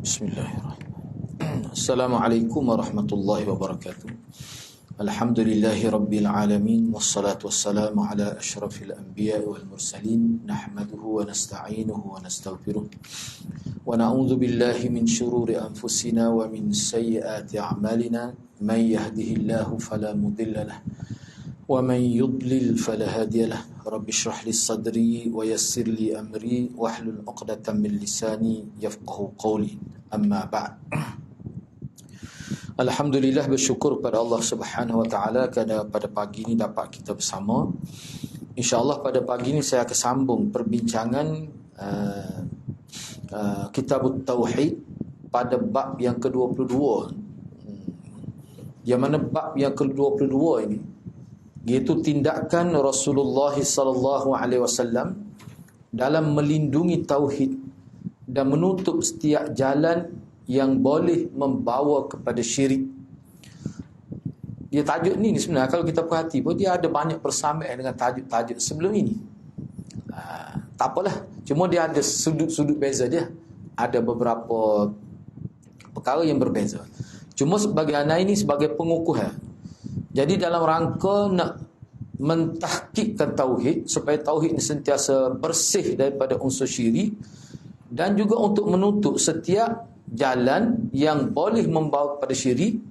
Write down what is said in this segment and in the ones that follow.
Bismillahirrahmanirrahim. Assalamualaikum warahmatullahi wabarakatuh. Alhamdulillahi rabbil alamin, wassalatu wassalamu ala asyrafil anbiya wal mursalin, nahmaduhu wa nasta'inuhu wa nastaghfiruh wa na'udzu billahi min shururi anfusina wa min sayyiati a'malina, may yahdihillahu fala mudilla lahu wa man yudlil fala hadiya lahu. Rabbi shrah li sadri wa yassir li amri wahlul 'uqdatam min lisani yafqahu qawli. Amma ba'd. Alhamdulillah, bersyukur pada Allah Subhanahu wa taala kerana pada pagi ini dapat kita bersama. Insya-Allah pada pagi ini saya akan sambung perbincangan Kitabut Tauhid pada bab yang ke-22. Yang mana bab yang ke-22 ini iaitu tindakan Rasulullah sallallahu alaihi wasallam dalam melindungi tauhid dan menutup setiap jalan yang boleh membawa kepada syirik. Dia tajuk ni sebenarnya kalau kita perhati pun dia ada banyak persamaan dengan tajuk-tajuk sebelum ini. Tak apalah, cuma dia ada sudut-sudut beza dia. Ada beberapa perkara yang berbeza. Cuma sebagai anak ini sebagai pengukuhan. Jadi dalam rangka nak mentahqiqkan tauhid supaya tauhid ini sentiasa bersih daripada unsur syirik dan juga untuk menutup setiap jalan yang boleh membawa kepada syirik.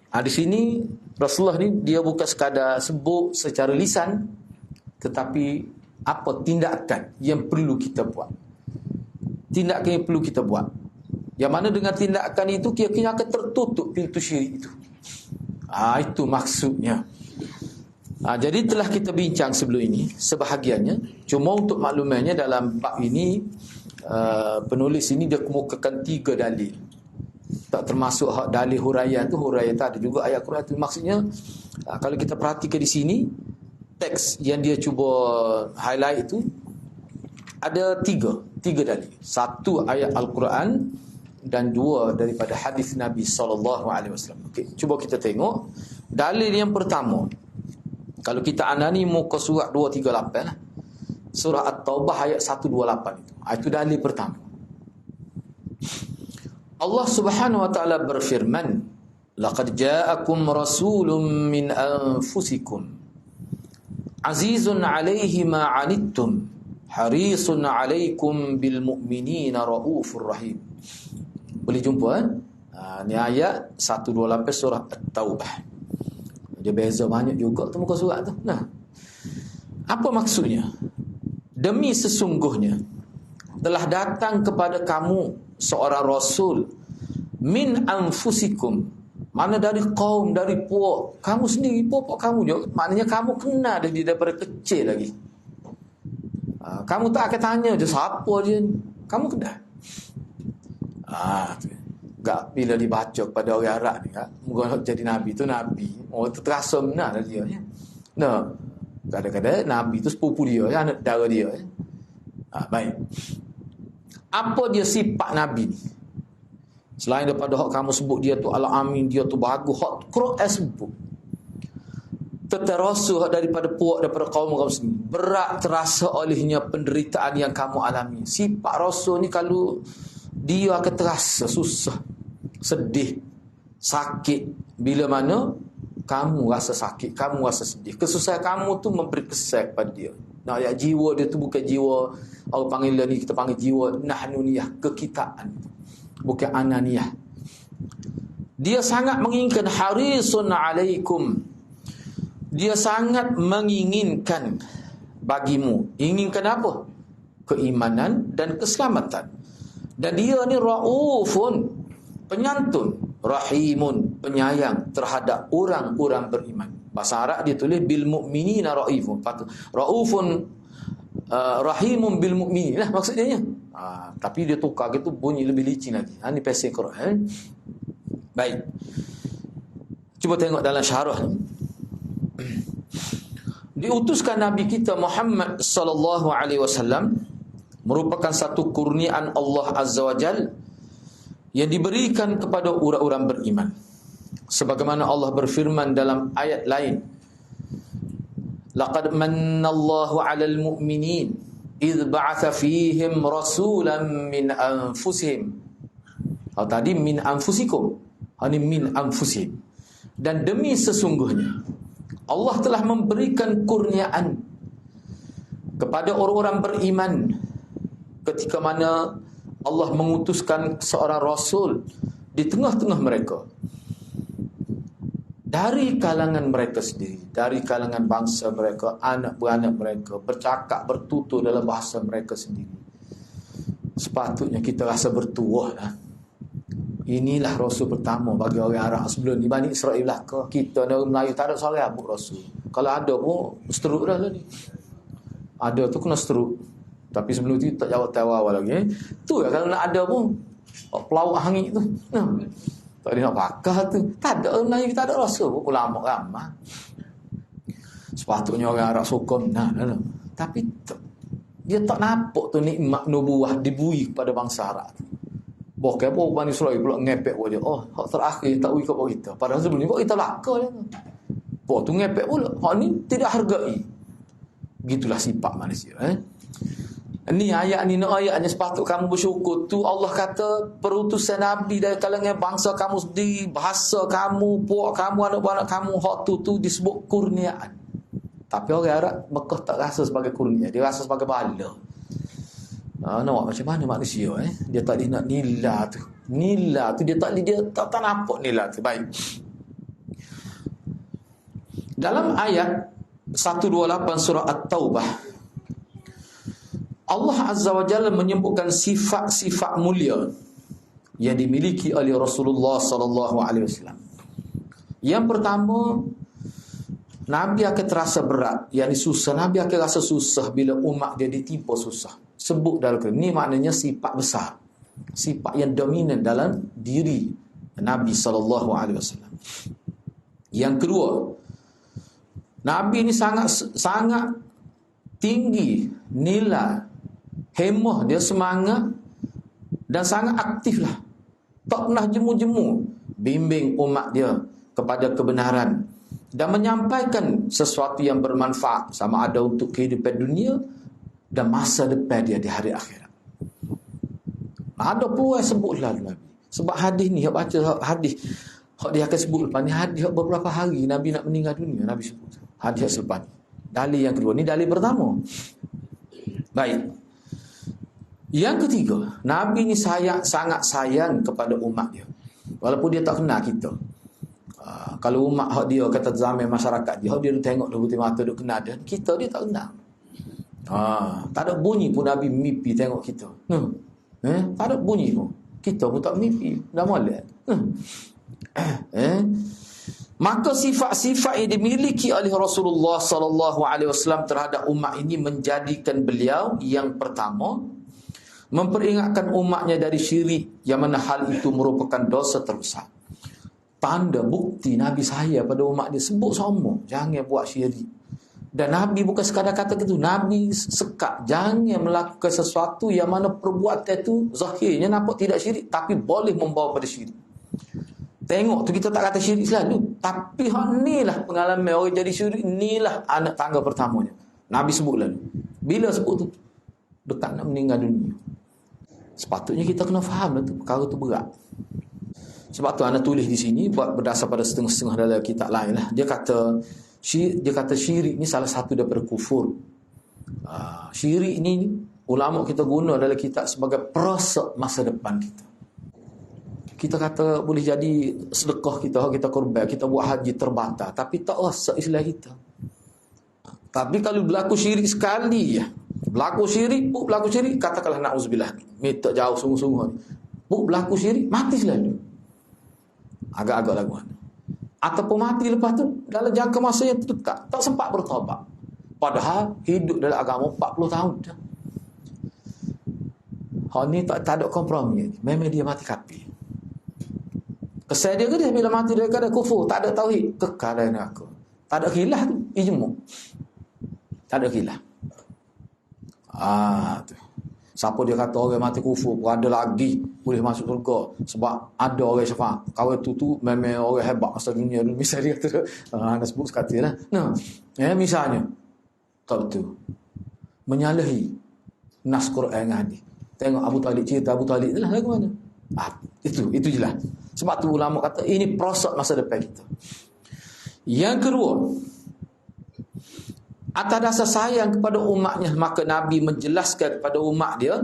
Di sini Rasulullah ni dia bukan sekadar sebut secara lisan, tetapi apa tindakan yang perlu kita buat. Tindakan yang perlu kita buat. Yang mana dengan tindakan itu kira-kira akan tertutup pintu syirik itu. Itu maksudnya. Jadi telah kita bincang sebelum ini sebahagiannya. Cuma untuk maklumannya dalam bab ini penulis ini dia kemukakan 3 dalil. Tak termasuk dalil huraian tu. Huraian tak ada juga ayat Quran tu. Maksudnya kalau kita perhatikan di sini teks yang dia cuba highlight itu ada 3 dalil. 1 ayat Al-Quran dan 2 daripada hadis Nabi sallallahu alaihi wasallam. Okey, cuba kita tengok dalil yang pertama. Kalau kita anani muka surat 238 lah. Surah At-Taubah ayat 128 itu. Itu dalil pertama. Allah Subhanahu wa taala berfirman, "Laqad ja'akum rasulun min anfusikum azizun 'alaihi ma 'anittum harisun 'alaikum bil mu'minina raufur rahim." Boleh jumpa ni ayat 128 surah At-Taubah. Dia beza banyak juga tu muka surat tu. Apa maksudnya? Demi sesungguhnya telah datang kepada kamu seorang rasul min anfusikum, mana dari kaum, dari puak kamu sendiri, puak kamu juga. Maknanya kamu kenal dia daripada kecil lagi. Kamu tak akan tanya dia siapa dia, kamu kenal. Gak bila dibaca kepada orang Arab ni, moga jadi nabi tu nabi. Terasa benar dia ya. Kadang-kadang nabi tu sepupu dia, anak dara dia. Baik. Apa dia sifat nabi ni? Selain daripada hak kamu sebut dia tu al-amin, dia tu bagus, hak Quran sebut. Terasa daripada puak, daripada kaum sendiri. Berat terasa olehnya penderitaan yang kamu alami. Sifat rasul ni kalau dia akan terasa susah, sedih, sakit. Bila mana kamu rasa sakit, kamu rasa sedih, kesusahan kamu tu memberi kesan kepada dia. Ya, jiwa dia tu bukan jiwa orang panggil ni, kita panggil jiwa nahnuniyah, kekitaan, bukan ananiyah. Dia sangat menginginkan, harisun alaikum, dia sangat menginginkan bagimu. Inginkan apa? Keimanan dan keselamatan. Dan dia ni raufun, penyantun, rahimun, penyayang terhadap orang-orang beriman. Bahasa Arab dia tulis bil mu'minina raifun. Raufun rahimun bil mu'minin lah maksudnya. Tapi dia tukar gitu bunyi lebih licin lagi. Ni pasal Quran. Baik. Cuba tengok dalam syarah ni. Diutuskan Nabi kita Muhammad sallallahu alaihi wasallam merupakan satu kurniaan Allah Azza wa Jal yang diberikan kepada orang-orang beriman. Sebagaimana Allah berfirman dalam ayat lain, "Laqad manna Allahu 'alal mu'minin idh ba'atha fihim rasulan min anfusihim Tadi min anfusikum. Ini min anfusihim. Dan demi sesungguhnya Allah telah memberikan kurniaan kepada orang-orang beriman ketika mana Allah mengutuskan seorang rasul di tengah-tengah mereka, dari kalangan mereka sendiri, dari kalangan bangsa mereka, anak beranak mereka, bercakap, bertutur dalam bahasa mereka sendiri. Sepatutnya kita rasa bertuah lah. Inilah rasul pertama bagi orang Arab sebelum ni. Bani Israel lah ke? Kita ni orang Melayu tak ada seorang abuk rasul. Kalau ada pun seteruk dah lah ni. Ada tu kena seteruk. Tapi sebelum tu tak jawab awal lagi. Tu lah kalau nak ada pun pelawak hangit tu. Tak ada nak pakar tu. Tak ada orang Melayu, tak ada rasul pun. Ulama ramah. Sepatutnya orang Arab sokong. Tapi dia tak nampak tu nikmat nubuah dibui kepada bangsa Arab tu. Bukan apa Bani Israel pula ngepek pula dia. Hak terakhir tak bui kepada kita. Padahal sebelum ni kita laka dia. Tu ngepek pula. Hak ni tidak hargai. Gitulah sifat manusia. Ni ayat ni, ayatnya sepatut kamu bersyukur tu. Allah kata perutusan Nabi dari kalangan bangsa kamu sendiri, bahasa kamu, puak kamu, anak-anak kamu, hak tu disebut kurniaan. Tapi orang Arab Mekah tak rasa sebagai kurnia, dia rasa sebagai bala. Nampak macam mana manusia dia tak nak nila tu. Nila tu dia tak nampak nila tu. Baik. Dalam ayat 128 surah At-Taubah, Allah Azza wa Jalla menyebutkan sifat-sifat mulia yang dimiliki oleh Rasulullah sallallahu alaihi wasallam. Yang pertama, Nabi akan terasa berat, yang susah. Nabi akan rasa susah bila umat dia ditimpa susah. Sebut dalam ni maknanya sifat besar, sifat yang dominan dalam diri Nabi sallallahu alaihi wasallam. Yang kedua, Nabi ni sangat tinggi nilai, hemah dia, semangat dan sangat aktif lah. Tak pernah jemu-jemu bimbing umat dia kepada kebenaran dan menyampaikan sesuatu yang bermanfaat, sama ada untuk kehidupan dunia dan masa depan dia di hari akhirat. Ada pun yang sebut Nabi. Sebab hadis ni, yang baca hadis, dia akan sebut lepas ni, hadis beberapa hari Nabi nak meninggal dunia, Nabi sebut. Hadis selepas ni. Dalil yang kedua, ni dalil pertama. Baik. Yang ketiga, Nabi ni sangat sayang kepada umat dia. Walaupun dia tak kenal kita. Kalau umat hak dia kata zaman masyarakat dia, dia tengok dua mata dia kenal dia, kita dia tak kenal. Tak ada bunyi pun Nabi mimpi tengok kita. Tak ada bunyi pun. Kita pun tak mimpi. Dah molek. Maka sifat-sifat yang dimiliki oleh Rasulullah sallallahu alaihi wasallam terhadap umat ini menjadikan beliau yang pertama memperingatkan umatnya dari syirik, yang mana hal itu merupakan dosa terbesar. Tanda bukti Nabi saya pada umat dia, sebut semua jangan buat syirik. Dan Nabi bukan sekadar kata gitu, Nabi sekat jangan melakukan sesuatu yang mana perbuatan itu zahirnya nampak tidak syirik tapi boleh membawa pada syirik. Tengok tu, kita tak kata syirik selalu, tapi ni lah pengalaman orang jadi syirik, inilah anak tangga pertamanya. Nabi sebut lalu. Bila sebut tu? Dekat nak meninggal dunia. Sepatutnya kita kena faham lah tu, perkara tu berat. Sebab tu anda tulis di sini berdasar pada setengah-setengah dalam kitab lain lah. Dia kata syirik ni salah satu daripada kufur. Syirik ni ulama kita guna dalam kitab sebagai perosok masa depan kita. Kita kata boleh jadi sedekah kita korban, kita buat haji terbatal, tapi tak rosak Islam kita. Tapi kalau berlaku syirik sekali, berlaku syirik, katakanlah na'udzubillah, minta jauh sungguh-sungguh, berlaku syirik, mati selalu. Agak-agak lagu. Ataupun mati lepas tu dalam jangka masa yang terdekat, tak sempat bertaubat. Padahal hidup dalam agama 40 tahun dah. Hal ni tak ada kompromi. Memang dia mati kafir. Kesan dia ke dia bila mati dia ada kufur, tak ada tauhid, kekal dalam neraka. Tak ada khilaf tu, ijma'. Tak ada khilaf. Tu. Siapa dia kata orang mati kufur pun ada lagi boleh masuk surga sebab ada orang syafaat. Kawan tu memang orang hebat masa dunia dulu. Misalnya dia kata, anda sebut sekatilah. Misalnya, tak betul. Menyalahi nas Quran dan hadis. Tengok Abu Talib, cerita Abu Talib itulah lagu mana? Itu jelas. Sebab tu ulama kata ini proses masa depan kita. Yang kedua, atas dasar sayang kepada umatnya, maka Nabi menjelaskan kepada umat dia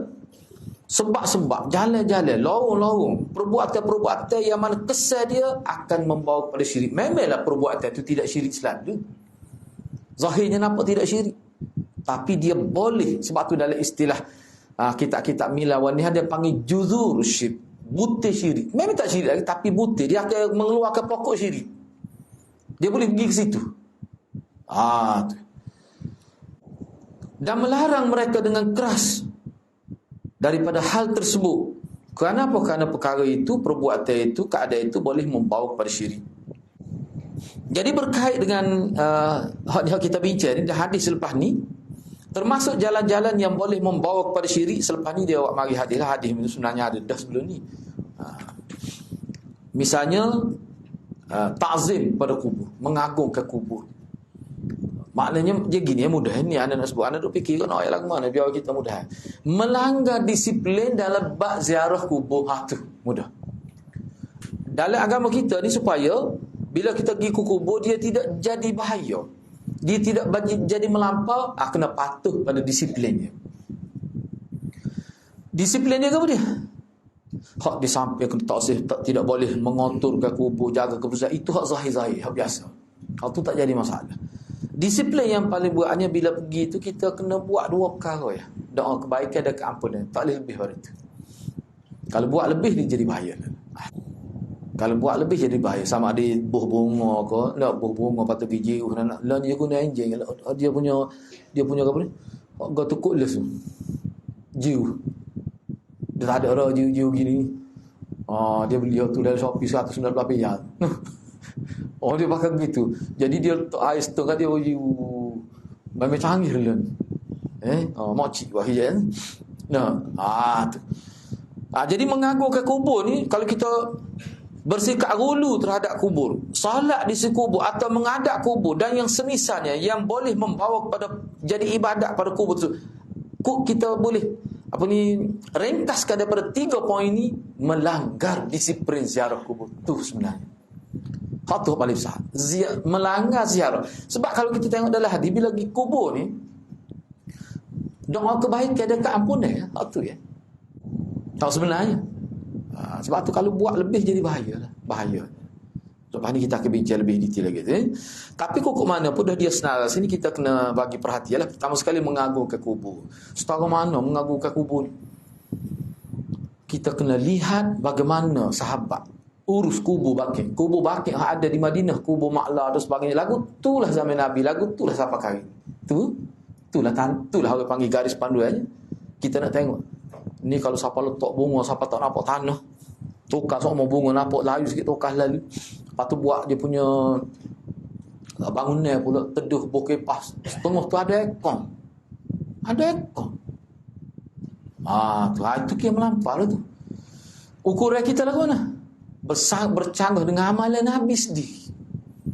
sebab-sebab, jalan-jalan, lorong-lorong, perbuatan-perbuatan yang mana kesan dia akan membawa kepada syirik. Memanglah perbuatan itu tidak syirik selalu. Zahirnya nampak tidak syirik, tapi dia boleh. Sebab tu dalam istilah kitab-kitab milawan ni ada panggil juzur syirik, butir syirik. Memang tak syirik lagi, tapi butir. Dia akan mengeluarkan pokok syirik. Dia boleh pergi ke situ. Dan melarang mereka dengan keras daripada hal tersebut. Kenapa? Kerana perkara itu, perbuatan itu, keadaan itu boleh membawa kepada syirik. Jadi berkait dengan yang kita bincang ni, hadis selepas ni, termasuk jalan-jalan yang boleh membawa kepada syirik. Selepas ni dia mari hadis lah. Hadis itu sebenarnya ada dah sebelum ni. Misalnya ta'zim pada kubur, mengagungkan kubur. Maknanya dia gini, mudah ni anda nak sebut. Anda duk fikir kan ayat lagu mana, biar kita mudah. Melanggar disiplin dalam bab ziarah kubur, tu mudah. Dalam agama kita ni supaya bila kita pergi ke kubur, dia tidak jadi bahaya, dia tidak jadi melampau, kena patuh pada disiplinnya. Disiplinnya apa dia? Hak disampaikan tidak boleh mengotorkan kubur, jaga kebersihan. Itu hak zahir-zahir, hak biasa. Hak tu tak jadi masalah. Disiplin yang paling buatnya bila pergi itu, kita kena buat dua perkara ya. Doa kebaikan dan keampunan. Tak boleh lebih pada itu. Kalau buat lebih dia jadi bahaya. Kalau buat lebih jadi bahaya. Sama ada buah bunga ke, nak buah bunga patut biji, nak dia guna enjing, dia punya apa ni? Gak tukuk les tu. Jiu. Dia tak ada orang jiu gini. Dia beli tu dari Shopee 119 riyal. Dia pakai begitu. Jadi dia letak air setengah dia memang canggih lah. Mokcik wahiyat. Tu. Jadi mengagungkan kubur ni, kalau kita bersikap gulu terhadap kubur, salat di kubur atau menghadap kubur dan yang semisalnya yang boleh membawa kepada jadi ibadat pada kubur tu, kita boleh ringkaskan daripada 3 poin ini, melanggar disiplin ziarah kubur tu sebenarnya. Itu paling besar. Melanggar ziarah. Sebab kalau kita tengok dalam hadis, bila pergi kubur ni, doa kebaikan dan keampunan, itu ya. Tahu sebenarnya. Sebab tu kalau buat lebih jadi bahaya. Lepas ni kita akan bincang lebih detail lagi. Tapi kok mana pun dah dia senar sini, kita kena bagi perhatian lah. Pertama sekali mengagungkan kubur. Setara mana mengagungkan kubur? Kita kena lihat bagaimana sahabat urus kubur Baqi'. Kubur Baqi' ada di Madinah, kubur Ma'la dan sebagainya. Lagu itulah zaman Nabi, lagu itulah siapa kali. Itulah orang panggil garis panduannya. Kita nak tengok. Ni kalau siapa letak bunga, siapa tak nampak tanah. Tukar semua bunga, nampak layu sikit tukar lalu. Lepas tu buat dia punya bangunan pula, teduh bukit pas. Setengah tu ada ekor. Itu yang melampau lah tu. Ukuran kita lagu mana? Bercanggah dengan amalan Nabi sendiri.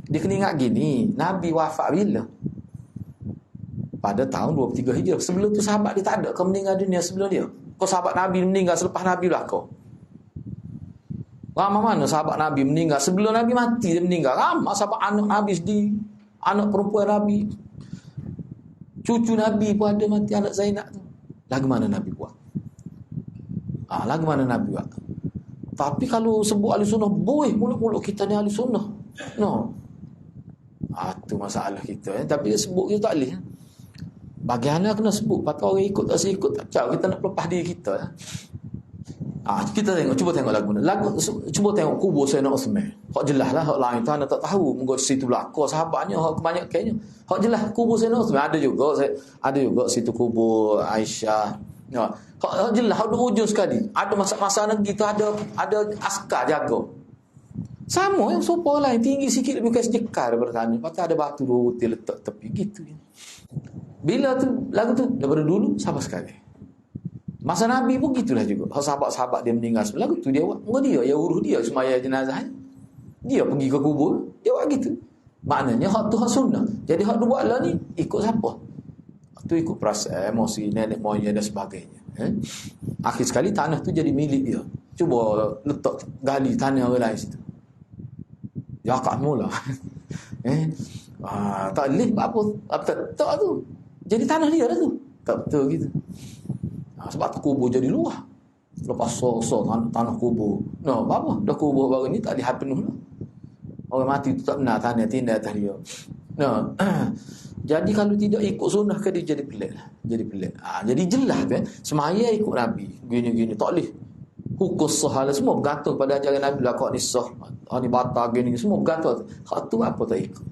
Dia kena ingat gini, Nabi wafat bila? Pada tahun 23 Hijrah. Sebelum tu sahabat dia tak ada kau meninggal dunia sebelum dia. Kau sahabat Nabi meninggal selepas Nabi lah kau. Ramai mana sahabat Nabi meninggal sebelum Nabi mati, dia meninggal. Ramai sahabat anak Nabi sendiri, anak perempuan Nabi, cucu Nabi pun ada mati, anak Zainab tu. Lagu mana Nabi buat? Tapi kalau sebut ahli sunnah, boleh mulut-mulut kita ni ahli sunnah. Itu masalah kita. Tapi dia sebut kita tak boleh. Bagi anak kena sebut. Patut orang ikut tak ikut tak cak. Kita nak lepas diri kita. Kita tengok, cuba tengok lagu ni. Cuba tengok kubur Sayyidina Uthman. Hak jelas lah, hak lain tu anda tak tahu. Mungkin situ belakang sahabatnya, hak kebanyakannya. Hak jelas kubur Sayyidina Uthman. Ada juga situ kubur Aisyah. Hak jelas, hak ujung sekali. Ada masa negeri tu ada askar jaga. Sama yang sopa lain, tinggi sikit lebih kurang sejekar daripada tanah. Lepas tu ada batu dua butir letak tepi gitu. Bila tu lagu tu daripada dulu sampai sekarang. Masa Nabi pun gitulah juga. Sahabat-sahabat dia meninggal sebelum lagu tu dia buat. Dia urus dia semaya jenazah. Dia pergi ke kubur, dia buat gitu. Maknanya hak tu hak sunnah. Jadi hak tu buat lah ni ikut siapa? Tu ikut perasaan, emosi, nenek moyang dan sebagainya. Akhir sekali tanah tu jadi milik dia. Cuba letak gali tanah orang lain situ. Jakak mula. Tak boleh apa tak tu. Jadi tanah dia dah tu. Tak betul gitu. Sebab tu kubur jadi luah. Lepas so tanah kubur. No, apa? Dah kubur baru ni tak lihat penuh lah. Orang mati tu tak benar tanah tindak atas dia. No. Jadi kalau tidak ikut sunnah ke dia jadi pelik lah. Jadi pelik. Jadi jelas kan. Semaya ikut Nabi. Gini-gini. Tak boleh. Hukum sahal semua bergantung pada ajaran Nabi lah. Kau ni sah. Ni batal gini. Semua bergantung. Hak tu apa tak ikut.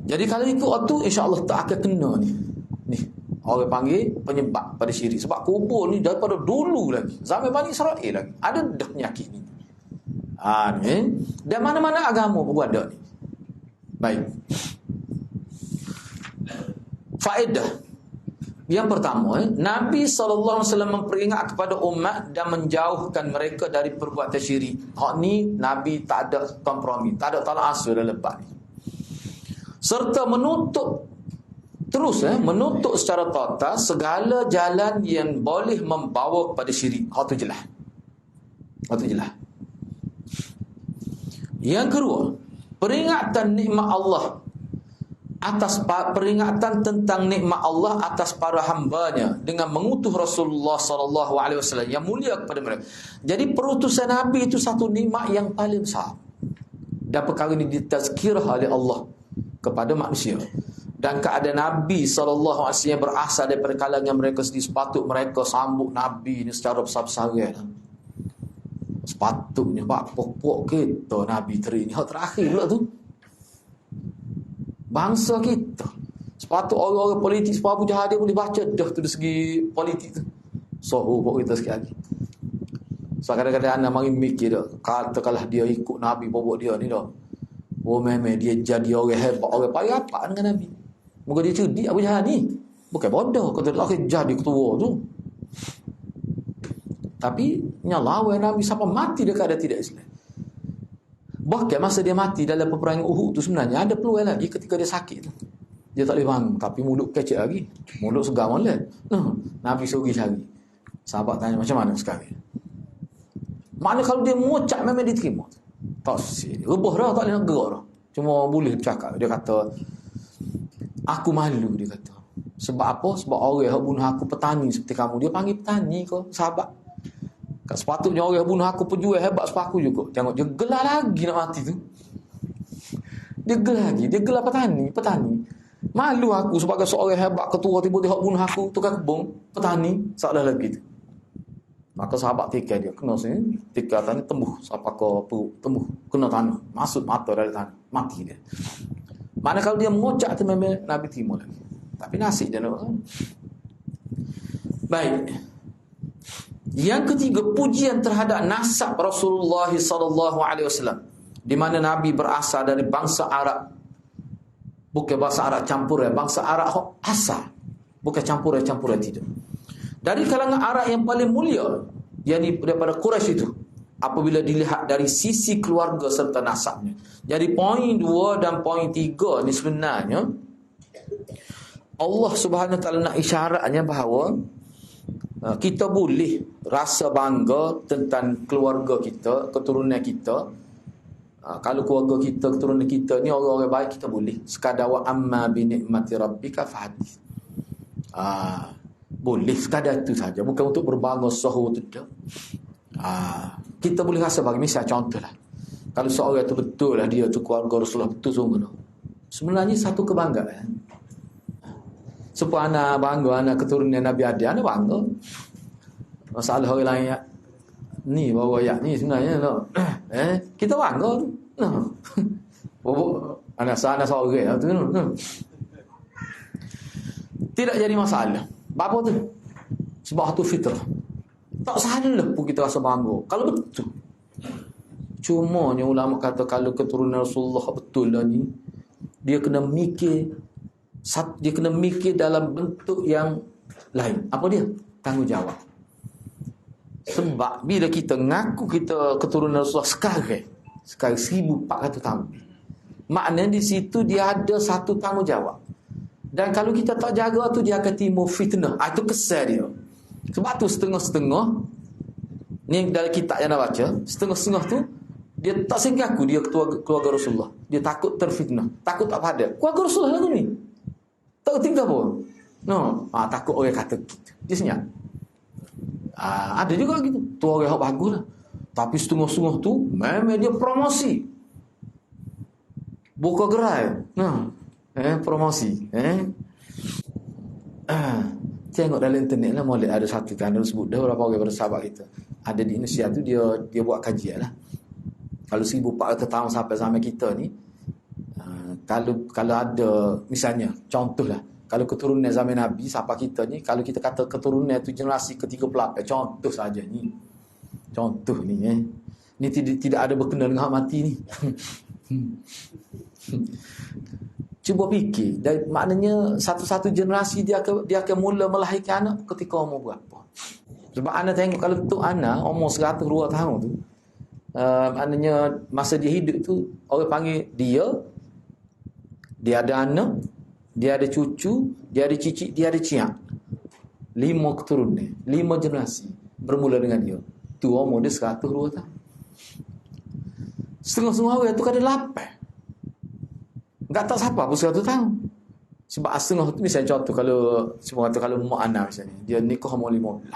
Jadi kalau ikut tu insya-Allah tak akan kena ni. Ni. Orang panggil penyebab pada syirik. Sebab kubur ni daripada dulu lagi. Zaman Bani Israel lagi. Ada dah penyakit ni. Ni. Dan mana-mana agama pun ada ni. Baik. Faedah. Yang pertama, Nabi SAW memperingat kepada umat dan menjauhkan mereka dari perbuatan syirik. Hak ni Nabi tak ada kompromi, tak ada tolak ansur dalam lepas ni. Serta menutup secara total segala jalan yang boleh membawa kepada syirik. Hak tu jelas. Yang kedua, peringatan nikmat Allah peringatan tentang nikmat Allah atas para hambanya dengan mengutus Rasulullah SAW yang mulia kepada mereka. Jadi perutusan Nabi itu satu nikmat yang paling besar. Dan perkara ini ditazkirah oleh Allah kepada manusia. Dan keadaan Nabi SAW yang berasal daripada kalangan mereka sendiri, sepatut mereka sambut Nabi ini secara besar-besaran. Sepatutnya bak pokok kita Nabi teri ni hak terakhir pula tu. Bangsa kita. Sepatut orang-orang politik sepapu jahat dia boleh baca dah tu dari segi politik tu. Pokok kita sikit lagi. So kadang-kadang anak mari mikir dah. Katakanlah dia ikut Nabi pokok dia ni dah. Memang dia jadi orang hebat, orang payah apa dengan Nabi. Moga dia cerdik Abu Jahal ni. Bukan bodoh kata lelaki jadi ketua tu. Tapi nyalawan Nabi sampai mati dia keadaan tidak Islam. Bahkan masa dia mati dalam peperangan Uhud tu sebenarnya ada peluang lagi ketika dia sakit tu. Dia tak boleh bangun tapi mulut kecil lagi. Mulut segar molek. Nabi suruh cari. Sahabat tanya macam mana sekarang? Mana kalau dia mengucap memang diterima. Tak sih. Rebah dah tak boleh nak gerak dah. Cuma boleh bercakap. Dia kata aku malu dia kata. Sebab apa? Sebab orang yang bunuh aku petani seperti kamu. Dia panggil petani kau sahabat. Sepatutnya orang yang bunuh aku penjual hebat sebab aku juga. Tengok dia gelar lagi nak mati tu. Dia gelar lagi. Dia gelar petani. Malu aku sebagai seorang hebat ketua tiba-tiba bunuh aku tukang kebun petani. Salah lagi tu. Maka sahabat tikar dia. Kena sini. Tikar tanah tembuh. Sampai ke perut. Tembuh. Kena tanah. Masuk mata dari tanah. Mati dia. Mana kalau dia mengucap tu memang Nabi timur lagi. Tapi nasib dia nak. Baik. Yang ketiga, pujian terhadap nasab Rasulullah SAW, di mana Nabi berasal dari bangsa Arab. Bukan bangsa Arab campur, bangsa Arab asal. Bukan campur tidak. Dari kalangan Arab yang paling mulia, yakni daripada Quraisy itu, apabila dilihat dari sisi keluarga serta nasabnya. Jadi poin 2 dan poin 3 ni sebenarnya Allah Subhanahu Wa Taala nak isyaratnya bahawa kita boleh rasa bangga tentang keluarga kita, keturunan kita. Kalau keluarga kita, keturunan kita ni orang-orang baik, kita boleh. Sekadar wa amma bi ni'mati rabbika fahadith. Boleh sekadar itu saja, bukan untuk berbangga sahur tidak. Kita boleh rasa bagi misal contohlah. Kalau seorang itu betul lah dia tu keluarga Rasulullah betul sungguh. Sebenarnya satu kebanggaan. Supaya anak bangga, anak keturunan Nabi Adam, anak bangga. Masalah orang lain ni bawa ayat ni sebenarnya no. Kita bangga tu. No. Anak seorang tu no. Tidak jadi masalah. Apa tu? Sebab itu fitrah. Tak salah pun kita rasa bangga. Kalau betul. Cuma ni ulama kata kalau keturunan Rasulullah betul lah ni, dia kena mikir dalam bentuk yang lain. Apa dia? Tanggungjawab. Sebab bila kita ngaku kita keturunan Rasulullah sekarang 1400 tahun, maknanya di situ dia ada satu tanggungjawab. Dan kalau kita tak jaga tu, dia akan timbul fitnah. Itu kesal dia. Sebab tu setengah-setengah Ni dalam kitab yang nak baca, setengah-setengah tu dia tak sengkaku dia keluarga Rasulullah. Dia takut terfitnah, takut tak pada. Keluarga Rasulullah lagu ni. Tak tinggal pun. No, takut orang kata gitu. Dia senyap. Ada juga gitu. Tu orang yang bagus lah. Tapi setengah-setengah tu memang dia promosi. Buka gerai. Promosi. Tengok dalam internet lah, boleh ada satu kan sebut dah berapa orang bersahabat kita. Ada di Indonesia tu dia buat kajian lah. Kalau 1400 tahun sampai zaman kita ni, kalau ada misalnya contohlah, kalau keturunan zaman Nabi sampai kita ni, kalau kita kata keturunan tu generasi ke-38, contoh saja ni. Contoh ni Ni tidak ada berkenaan dengan hak mati ni. Cuba fikir, maknanya satu-satu generasi dia akan mula melahirkan anak ketika umur berapa. Sebab anak tengok kalau tu anak umur 102 tahun tu, maknanya masa dia hidup tu orang panggil dia ada anak, dia ada cucu, dia ada cicit, dia ada ciak. 5 keturunan, 5 generasi bermula dengan dia. Tu umur dia 102 tahun. Setengah-setengah orang tu kada lapar. Tak tahu siapa pun 100 tahun. Sebab setengah tu misalnya contoh kalau mak anak misalnya, dia nikah umur 15.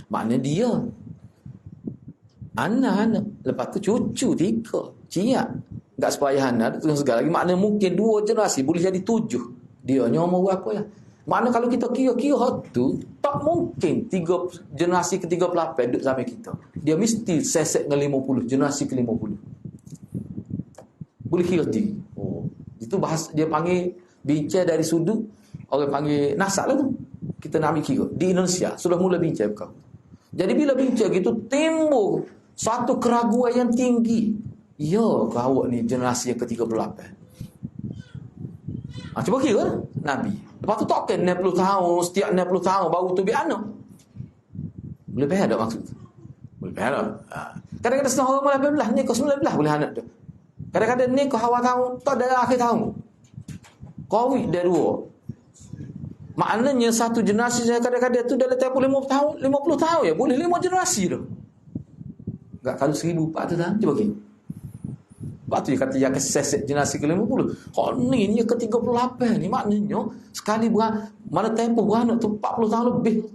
Maknanya dia anak, lepas tu cucu 3, ciak. Tak sepayah anak, tengah segala lagi. Maknanya mungkin 2 generasi boleh jadi 7. Dia umur berapa ya? Maknanya kalau kita kira-kira tu, tak mungkin 3 generasi ke-38 duduk sampai kita. Dia mesti sesek dengan 50, generasi ke-50. Boleh kira diri. Itu bahasa dia panggil bincang dari sudut orang panggil nasab lah tu. Kita nak ambil kira di Indonesia sudah mula bincang kau. Jadi bila bincang gitu timbul satu keraguan yang tinggi. Ya, awak ni generasi yang ke-38. Cuba kira Nabi. Lepas tu tak kan 60 tahun, setiap 60 tahun baru tu biar anak. Boleh faham tak maksud tu? Boleh faham tak? Kadang-kadang setengah orang 18 ni ke 19 boleh anak tu. Kadang-kadang ni ke awal tahun, tak ada akhir tahun. Covid dah 2. Maknanya satu generasi saya kadang-kadang tu dalam tempoh 50 tahun ya. Boleh 5 generasi tu. Tak kalau 1400 tahun. Cuba kira. Sebab tu dia kata yang kesesek generasi ke-50. Ni ke-38 ni. Maknanya sekali mana tempoh beranak tu 40 tahun lebih.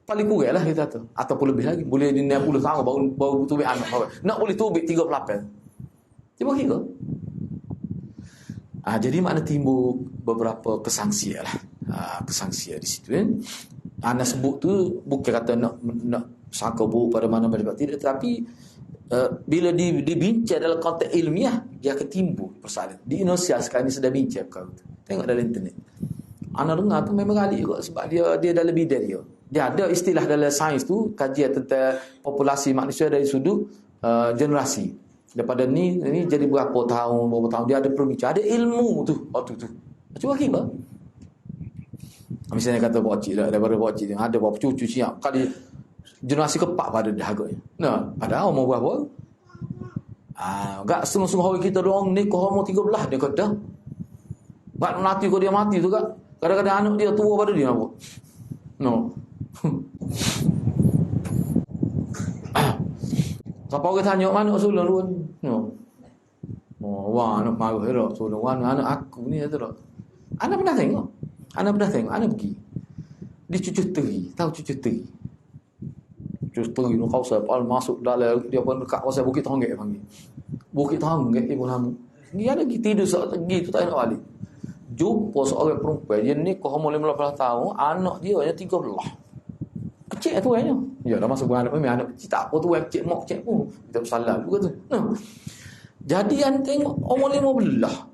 Paling kurang lah kita tu. Ataupun lebih lagi. Boleh di 60 tahun baru tubik anak. Nak boleh tubik 38. Cuba kira. Jadi makna timbul beberapa kesangsian lah. Kesangsian di situ kan. Anak sebut tu bukan kata nak sangka buruk pada mana-mana tidak. Tapi bila dibincang dalam konteks ilmiah, dia akan timbul persoalan. Di Indonesia sekarang ni sedang bincang perkara tu. Tengok dalam internet. Anak dengar tu memang kali juga sebab dia dalam bidang dia. Dia ada istilah dalam sains tu, kajian tentang populasi manusia dari sudut generasi. Daripada ni jadi berapa tahun dia ada perbincangan, ada ilmu tu waktu tu. Cuba kira. Misalnya kata bocik dah, daripada bocik ada berapa cucu siap kali generasi ke-4 pada dah agaknya. Nah, padahal umur berapa? Enggak setengah-setengah hari kita doang ni kau umur 13 dia kata. Bak mati kau dia mati tu kak. Kadang-kadang anak dia tua pada dia apa? No. Siapa orang tanya mana sulung lu? No. Wah, anak marah hero sulung anak aku ni tu tak. Anak pernah tengok. Anak pergi. Dia cucu teri, tahu cucu teri. Cucu teri tu kau saya masuk dalam dia pun dekat kawasan Bukit Tonggek panggil. Bukit Tonggek ibu nama. Dia lagi tidur gitu tak nak balik. Jumpa seorang perempuan dia ni kau umur 15 tahun, anak dia hanya 13. Kecil tu aja. Ya dah masuk anak memang anak kecil tak apa tu yang kecil mak kecil pun. Kita bersalah juga tu. Jadi an tengok umur 15.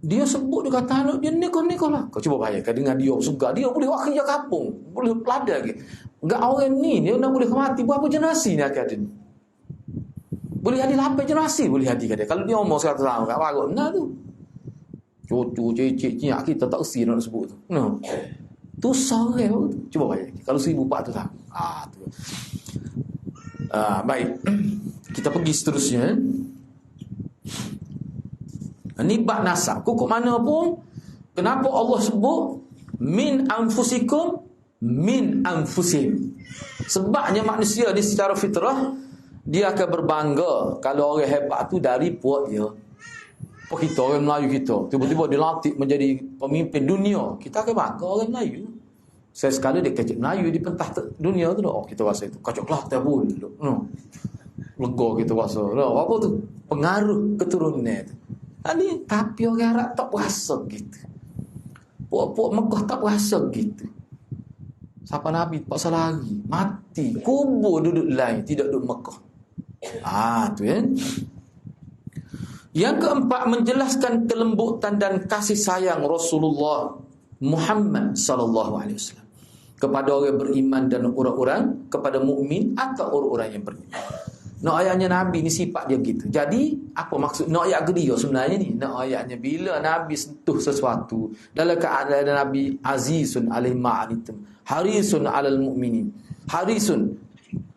Dia sebut dia kata anak dia nikah lah. Kau cuba bayangkan dengan dia suka dia boleh buat kerja kampung, boleh pelada lagi. Enggak orang ni dia nak boleh mati berapa generasi ni akan ada ni. Boleh ada 8 generasi boleh ada kata. Kalau dia umur 100 tahun kat baru nah tu. Cucu cicit kita tak usi nak sebut tu. No. Tu sore tu. Cuba bayangkan kalau 1400 tahun. Tu. Baik. Kita pergi seterusnya. Ni bab nasab. Kok mana pun kenapa Allah sebut min anfusikum min anfusim. Sebabnya manusia ni secara fitrah dia akan berbangga kalau orang hebat tu dari puak dia. Apa kita orang Melayu kita tiba-tiba dilantik menjadi pemimpin dunia, kita akan bangga orang Melayu. Saya sekali dia kecik Melayu di pentah dunia tu, oh kita rasa itu kacau Kelantan pun. Lega kita rasa. Apa tu? Pengaruh keturunan tu. Tapi orang Arab tak berasa gitu. Puak-puak Mekah tak berasa gitu. Siapa Nabi terpaksa lari, mati, kubur duduk lain, tidak duduk Mekah. Tu kan. Yang keempat, menjelaskan kelembutan dan kasih sayang Rasulullah Muhammad sallallahu alaihi wasallam kepada orang beriman dan orang-orang kepada mukmin atau orang-orang yang beriman. Nak ayatnya Nabi ni sifat dia gitu. Jadi apa maksud nak ayat dia sebenarnya ni? Nak ayatnya bila Nabi sentuh sesuatu dalam keadaan Nabi azizun alaihi ma'anitum, harisun alal mu'minin. Harisun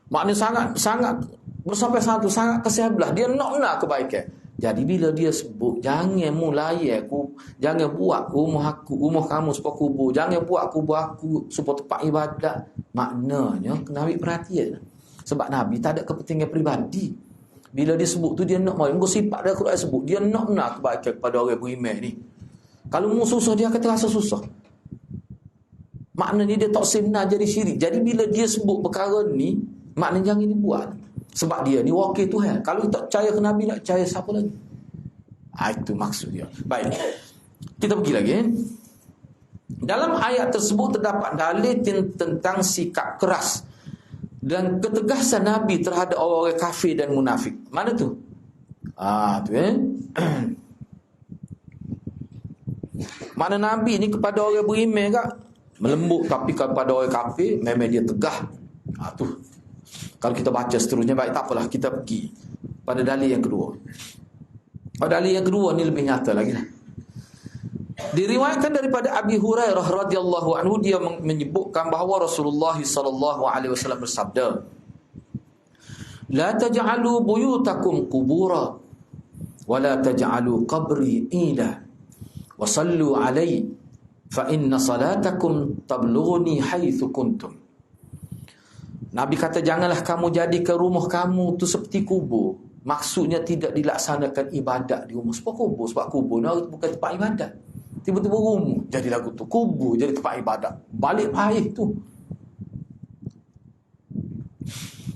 maknanya sangat bersampai satu, sangat kasih belah. Dia nak kebaikan. Jadi bila dia sebut jangan mulai aku, jangan buat rumah kamu supaya kubur, jangan buat kubur aku supaya tempat ibadat. Maknanya kena ambil perhatian. Sebab Nabi tak ada kepentingan peribadi. Bila dia sebut tu dia nak main. Sifat dia Quran sebut dia nak kebaikan kepada orang beriman ni. Kalau mu susah dia akan terasa susah. Maknanya dia tak senang jadi syirik. Jadi bila dia sebut perkara ni, maknanya jangan dibuat. Sebab dia ni wakil Tuhan. Kalau tak percaya ke Nabi, nak percaya siapa lagi? Itu maksud dia. Baik. Kita pergi lagi. Dalam ayat tersebut terdapat dalil tentang sikap keras dan ketegasan Nabi terhadap orang-orang kafir dan munafik. Mana tu? Tu Mana Nabi ni kepada orang beriman kak melembut, tapi kepada orang kafir memang dia tegah. Tu. Kalau kita baca seterusnya, baik tak apalah, kita pergi pada dalil yang kedua. Dalil yang kedua ni lebih nyata lagi. Diriwayatkan daripada Abi Hurairah radhiyallahu anhu, dia menyebutkan bahawa Rasulullah sallallahu alaihi wasallam bersabda, "La taj'alu buyutakum qubura wa la taj'alu qabri ila wa sallu alaihi fa inna salatakum tablughuni haitsu kuntum." Nabi kata janganlah kamu jadikan rumah kamu tu seperti kubur. Maksudnya tidak dilaksanakan ibadat di rumah. Sebab kubur ni bukan tempat ibadat. Tiba-tiba rumah jadi lagu tu, kubur jadi tempat ibadat. Balik air tu.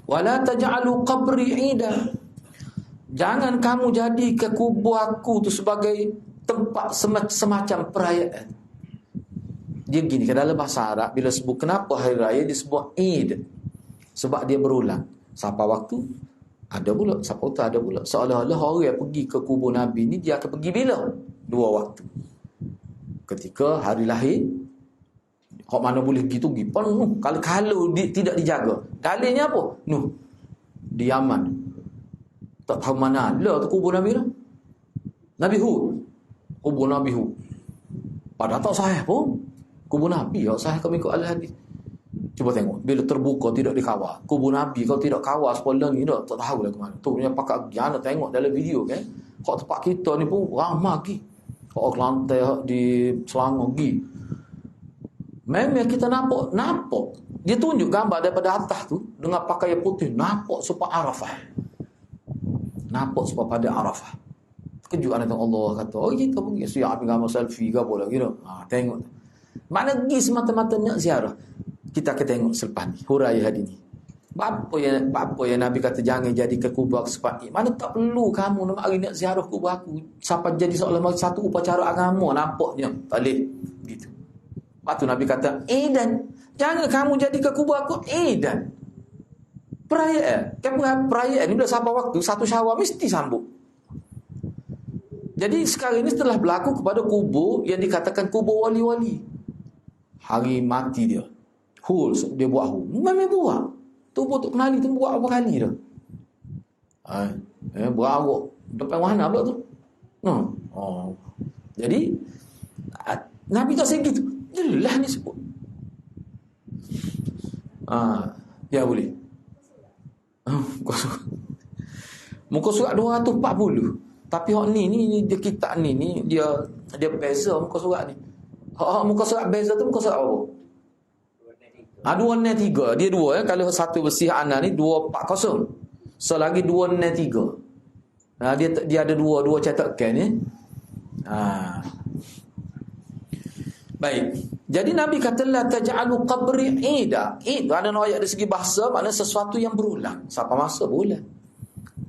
Wala taj'alu qabri 'ida. Jangan kamu jadikan kubur aku tu sebagai tempat semacam perayaan. Dia gini, ke dalam bahasa Arab bila sebut kenapa hari raya disebut Eid. Sebab dia berulang. Siapa waktu ada pula, siapa waktu ada pula. Seolah-olah orang yang pergi ke kubur Nabi ni dia akan pergi bila? 2 waktu. Ketika hari lahir, hak mana boleh pergi tu pergi penuh. Kalau tidak dijaga. Dalilnya apa? Di Yaman. Tak tahu mana lah tu kubur Nabi tu. Nabi Hud. Kubur Nabi Hud. Padahal tak sahih pun. Kubur Nabi tak sahih kami ikut al-hadis. Cuba tengok, bila terbuka tidak dikawal. Kubur Nabi kalau tidak kawal sekolah ni tak tahu lah ke mana. Tu punya pakak giana tengok dalam video kan. Hak tempat kita ni pun ramai lagi. Hak Kelantan di Selangor lagi. Memang kita nampak. Dia tunjuk gambar daripada atas tu dengan pakaian putih, nampak supaya Arafah. Nampak supaya pada Arafah. Terkejut anak Allah kata, "Oh kita pergi siap ambil gambar selfie ke apa lagi dah." Tengok. Mana pergi semata-mata nak ziarah. Kita akan tengok selepas ni huraian hari ni. Apa yang Nabi kata jangan jadi ke kubur aku sebab mana tak perlu kamu nak mari nak ziarah kubur aku sampai jadi seolah satu upacara agama nampaknya. Tak boleh gitu. Lepas tu Nabi kata, "Dan jangan kamu jadi ke kubur aku dan perayaan. Perayaan ni bila sampai waktu 1 Syawal mesti sambut." Jadi sekarang ini setelah berlaku kepada kubur yang dikatakan kubur wali-wali. Hari mati dia. Dia buat memang buat. Tu tu kenali tu buat apa kali dah. Buat awak depan mana pula tu? Jadi Nabi tak segitu. Jelas ni sebut. Ya boleh. Muka surat 240. Tapi hak ni dia kitab ni dia beza muka surat ni. Hak muka surat beza tu muka surat apa? Dua nil tiga. Dia dua. Kalau satu bersih ana ni 240. So lagi 2 nil tiga. Dia ada dua cetakan ni. Baik. Jadi Nabi kata la taj'alu qabri ida. Id ada ayat dari segi bahasa, maknanya sesuatu yang berulang. Siapa masa berulang.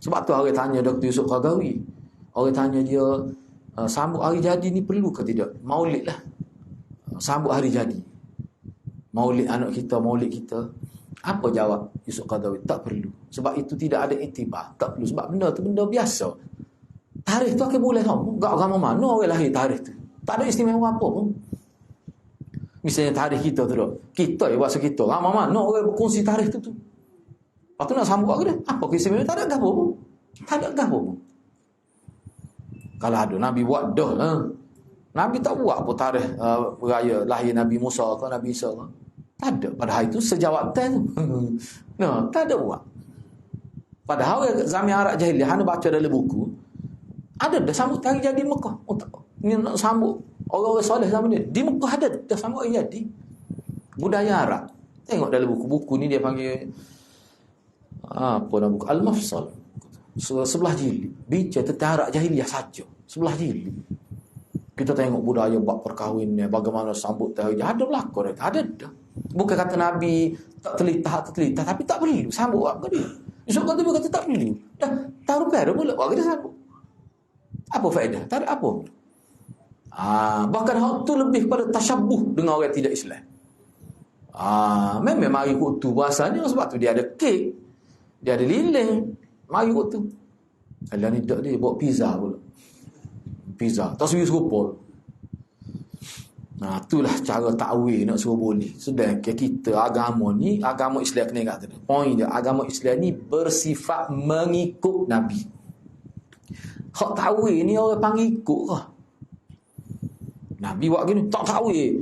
Sebab tu orang tanya Dr. Yusuf Qaradawi. Orang tanya dia, sambut hari jadi ni perlu ke tidak? Maulid lah. Sambut hari jadi. Maulid anak kita, maulid kita. Apa jawab Yusuf Qaradawi? Tak perlu. Sebab itu tidak ada iktibar. Tak perlu. Sebab benda tu benda biasa. Tarikh tu akan boleh sama. Tak agama mana orang lahir tarikh tu. Tak ada istimewa apa pun. Misalnya tarikh kita tu. Kita ya bahasa kita. Agama mana orang berkongsi tarikh tu. Lepas tu nak sambut ke dia? Apa keistimewaan? Tak ada apa pun. Tak ada apa pun. Kalau ada Nabi buat dah. Nabi tak buat apa tarikh raya lahir Nabi Musa ke Nabi Isa ke. Tak ada. Padahal itu sejawab tu. Tak ada buat. Padahal zaman Arab jahiliah hanya baca dalam buku. Ada dah sambut hari jadi Mekah. Ni nak sambut orang-orang soleh zaman ni. Di Mekah ada dah sambut hari jadi. Budaya Arab. Tengok dalam buku-buku ni dia panggil apa nama buku? Al-Mafsal. Sebelah jilid. Bincang tentang Arab jahiliah saja. Sebelah jilid. Kita tengok budaya bab perkahwinan, bagaimana sambut hari jadi. Ada berlaku. Ada dah. Bukan kata Nabi tak telitah, tapi tak perlu sambut apa dia. Yusuf kata dia kata tak perlu. Dah taruh perah pula buat kita sambut. Apa faedah? Tak ada apa. Bahkan hak tu lebih pada tasyabuh dengan orang tidak Islam. Memang mari kot tu bahasanya sebab tu dia ada kek. Dia ada lilin. Mari kot tu. Alah ni tak dia bawa pizza pula. Pizza. Tak serius rupa. Itulah cara takwil nak suruh boleh. Sedangkan kita agama ni, agama Islam kena ingat tadi. Poin dia, agama Islam ni bersifat mengikut Nabi. Hak takwil ni orang panggil ikut ke? Nabi buat gini, tak takwil.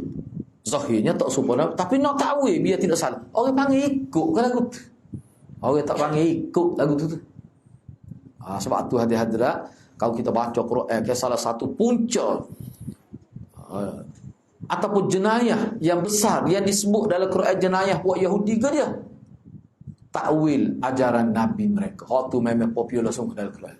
Zahirnya tak serupa Nabi, tapi nak takwil biar tidak salah. Orang panggil ikut ke lagu tu? Orang tak panggil ikut lagu tu. Sebab tu hadirat, kalau kita baca Quran, salah satu punca ataupun jenayah yang besar yang disebut dalam Quran jenayah buat Yahudi ke dia? Takwil ajaran Nabi mereka. Hak tu memang popular sungguh dalam Quran.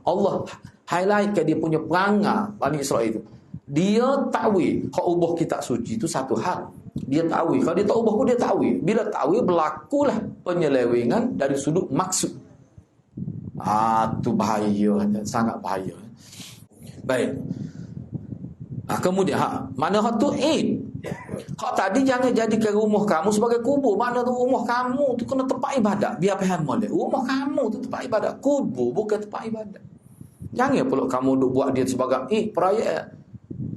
Allah highlight ke dia punya perangai Bani Israel itu. Dia takwil. Hak ubah kitab suci itu satu hal. Dia takwil. Kalau dia tak ubah pun dia takwil. Bila takwil berlakulah penyelewengan dari sudut maksud. Tu bahaya. Sangat bahaya. Baik. Kemudian mana hak tu hak tadi jangan jadikan rumah kamu sebagai kubur. Mana tu rumah kamu tu kena tempat ibadat. Biar faham molek. Rumah kamu tu tempat ibadat. Kubur bukan tempat ibadat. Jangan pula kamu duk buat dia sebagai perayaan.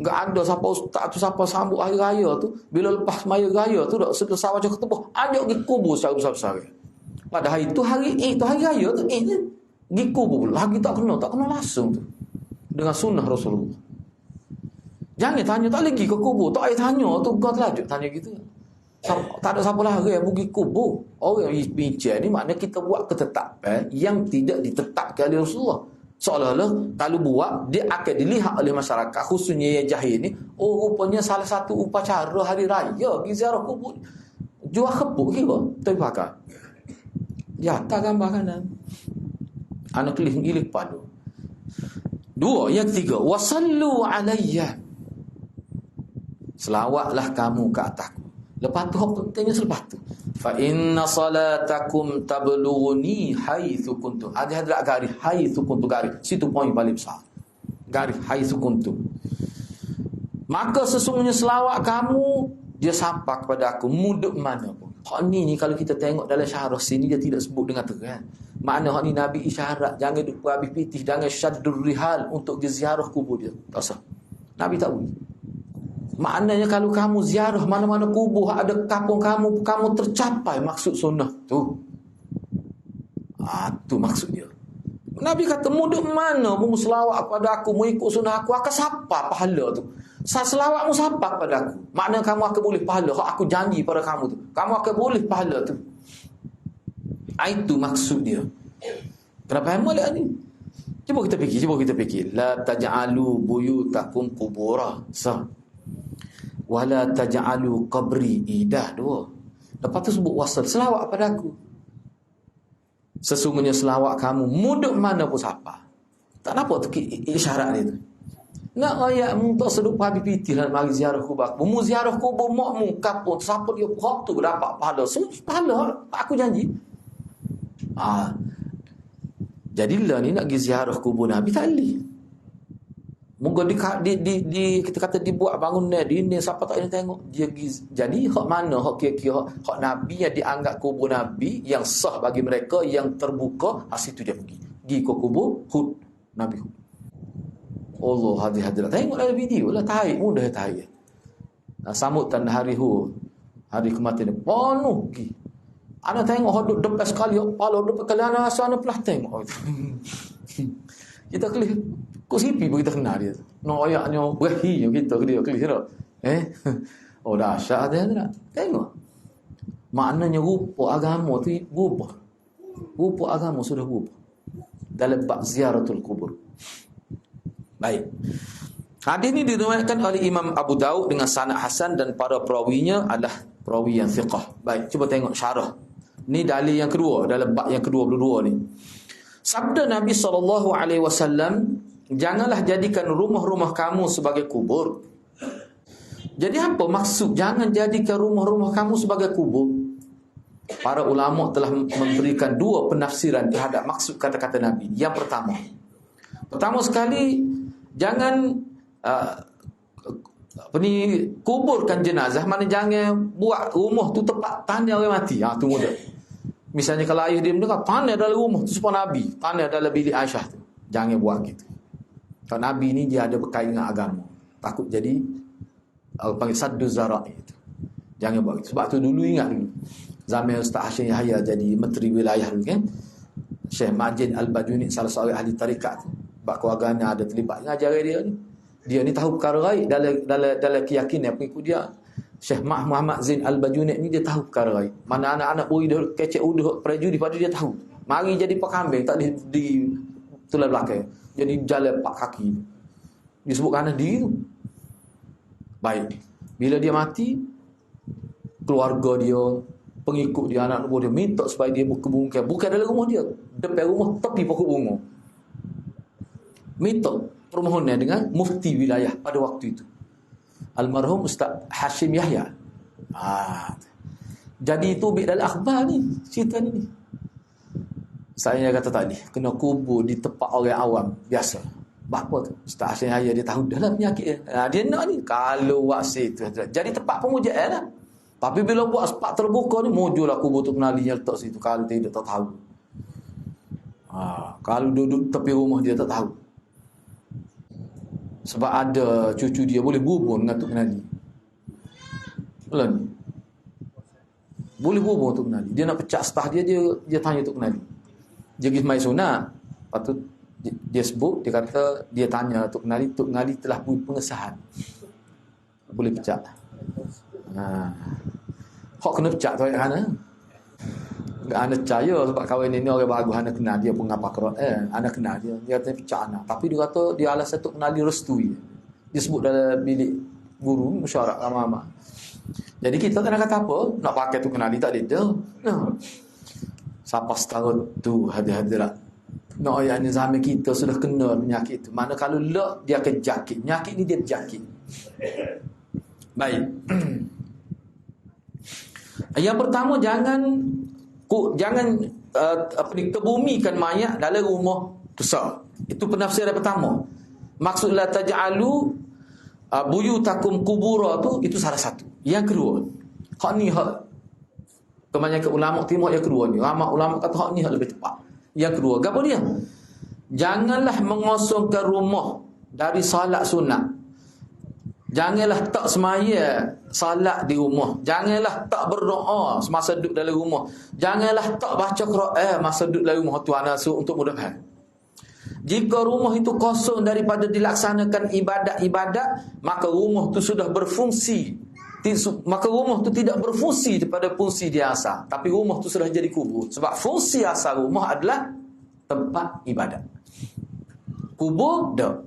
Enggak ada siapa ustaz tu siapa sambut hari raya tu. Bila lepas maya raya tu dak selesai baca ketubah. Ajak pergi kubur secara besar-besar. Padahal itu hari tu hari raya tu ni. Pergi kubur lagi tak kena langsung tu. Dengan sunnah Rasulullah. Jangan tanya tak lagi ke kubur. Tak payah tanya tu kau terlajuk tanya gitu. Tak ada siapa lagi yang pergi kubur. Orang yang bincang ni maknanya kita buat ketetapan yang tidak ditetapkan oleh Rasulullah. Seolah-olah kalau buat dia akan dilihat oleh masyarakat khususnya yang jahil ni. Rupanya salah satu upacara hari raya pergi ziarah kubur. Jual kepuk kira. Tapi pakai. Ya tak gambar kanan. Anak kelih-kelih padu. Dua, yang ketiga, wasallu alayya. Selawatlah kamu ke atasku. Lepas tu pentingnya selepas tu. Fa inna salatakum tablughuni haitsu kuntum. Ada hadrat garis haitsu kuntum garis. Situ poin paling besar. Garis haitsu kuntum. Maka sesungguhnya selawat kamu dia sampai kepada aku muduk mana pun. Hak ni kalau kita tengok dalam syarah sini dia tidak sebut dengan terang. Makna hak ni Nabi isyarat jangan duk habis pitih, jangan syaddur rihal untuk ziarah kubur dia. Tak sah. Nabi tak boleh. Maknanya kalau kamu ziarah mana-mana kubur ada kampung kamu tercapai maksud sunnah tu. Tu maksud dia. Nabi kata muduk mana mu selawat kepada aku, mu ikut sunnah aku akan sapa pahala tu. Selawatmu sapa kepada aku. Maknanya kamu akan boleh pahala. Aku janji pada kamu tu. Kamu akan boleh pahala tu. Itu maksud dia. Kenapa amal ni? Cuba kita fikir. La taj'alu buyutakum qubura. Wala taj'alu qabri idah. Dua. Lepas tu sebut wasal, selawat pada aku. Sesungguhnya selawat kamu muduk mana pun siapa. Tak nampak tu isyarat dia tu. Nak ayat untuk seduk habis piti dan mari ziarah kubur. Mu ziarah kubur makmu kapun siapa dia buat tu dapat pahala. So pahala aku janji. Jadilah ni nak pergi ziarah kubur Nabi tak boleh. Moga di kita kata dibuat bangunan ni siapa tak boleh tengok. Dia jadi hak mana hak kira-kira hak Nabi yang dianggap kubur Nabi yang sah bagi mereka yang terbuka, situ dia pergi. Pergi ke kubur Hud, Nabi Hud. Allah hadir-hadir. Tengok dalam video lah, tarik mudah tarik. Sambutan hari Hud, hari kematian penuh pergi. Ana tengok hodok depan sekali, kepala depan kali ana rasa ana pelah tengok. Kita kelih kusipi pun kita kenal dia. No ayaknya berahi kita ke dia kelih dah. Oh dahsyat dia tak. Tengok. Maknanya rupa agama tu berubah. Rupa agama sudah berubah. Dalam bab ziaratul kubur. Baik. Hadis ini diriwayatkan oleh Imam Abu Daud dengan sanad hasan dan para perawinya adalah perawi yang thiqah. Baik, cuba tengok syarah. Ni dalil yang kedua dalam bab yang ke-22 ni. Sabda Nabi SAW, janganlah jadikan rumah-rumah kamu sebagai kubur. Jadi apa maksud jangan jadikan rumah-rumah kamu sebagai kubur? Para ulama telah memberikan dua penafsiran terhadap maksud kata-kata Nabi. Yang pertama sekali, jangan kuburkan jenazah, mana jangan buat rumah tu tempat tanya orang mati. Tu mudah. Misalnya kalau ayah dia mendengar tanya dalam rumah tu supaya Nabi, tanya dalam bilik Aisyah tu. Jangan buat gitu. Kalau Nabi ni dia ada berkaitan dengan agama. Takut jadi panggil saddu zara'i itu. Jangan buat gitu. Sebab tu dulu ingat dulu. Zaman Ustaz Hashim Yahya jadi menteri wilayah dulu kan. Syekh Majid Al-Bajuni salah seorang ahli tarikat tu. Sebab keluarganya ada terlibat ngajar dia ni. Dia ni tahu perkara gaib dalam keyakinan pengikut dia. Syekh Muhammad Zain Al-Bajuni ni dia tahu perkara gaib. Mana anak-anak bui dah kecek udah prejudi pada dia tahu. Mari jadi pakambing tak di tulang belakang. Jadi jalan 4 kaki. Disebut kerana dia tu. Baik. Bila dia mati, keluarga dia, pengikut dia, anak buah dia minta supaya dia berkebun. Bukan dalam rumah dia. Depan rumah tepi pokok bunga. Minta permohonan dengan mufti wilayah pada waktu itu, almarhum Ustaz Hashim Yahya. Jadi itu bik dalam akhbar ni, cerita ni. Saya kata tadi, kena kubur di tempat orang awam biasa. Apa tu? Ustaz Hashim Yahya dia tahu dalam penyakit dia. Dia nak ni kalau buat situ jadi tempat pemujaan lah. Tapi bila buat tempat terbuka ni, mujulah kubur tu kenalinya letak situ. Kalau tidak tak tahu. Kalau duduk tepi rumah dia tak tahu. Sebab ada cucu dia boleh bubur dengan Tok Kenali. Betul ni? Boleh bubur Tok Kenali. Dia nak pecah setah dia tanya Tok Kenali. Dia pergi semai sunat. Lepas tu dia sebut, dia kata, dia tanya Tok Kenali telah beri pengesahan. Boleh pecah. Hak kena pecah tu ayat mana? Tak anda percaya sebab kawan ini orang bagus anda kenal dia pun ngapa kerot anda kenal dia kata pecah anak, tapi dia kata dia alasan untuk kenal dia restui. Dia sebut dalam bilik guru mesyuarat lama-lama. Jadi kita kena kata apa? Nak pakai tu kenal dia tak ada. Siapa setahun tu hadir-hadirat. Nak ayatnya zaman kita sudah kena penyakit tu. Mana kalau lek dia akan jakit. Penyakit ni dia berjakit. Baik. Yang pertama jangan kebumikan mayat dalam rumah besar. Itu penafsiran pertama. Maksud la taj'alu buyutakum kubura tu, itu salah satu. Yang kedua, hak ni hak kebanyakan ulama timur yang kedua ni. Ulama kata hak ni hak lebih tepat. Yang kedua, apa dia? Janganlah mengosongkan rumah dari salat sunat. Janganlah tak semaya salat di rumah. Janganlah tak berdoa semasa duduk dalam rumah. Janganlah tak baca Quran masa duduk dalam rumah. Tuan nasuh untuk mudah-mudahan. Jika rumah itu kosong daripada dilaksanakan ibadat-ibadat, maka rumah itu sudah berfungsi. Maka rumah itu tidak berfungsi daripada fungsi dia asal. Tapi rumah itu sudah jadi kubur. Sebab fungsi asal rumah adalah tempat ibadat. Kubur dah.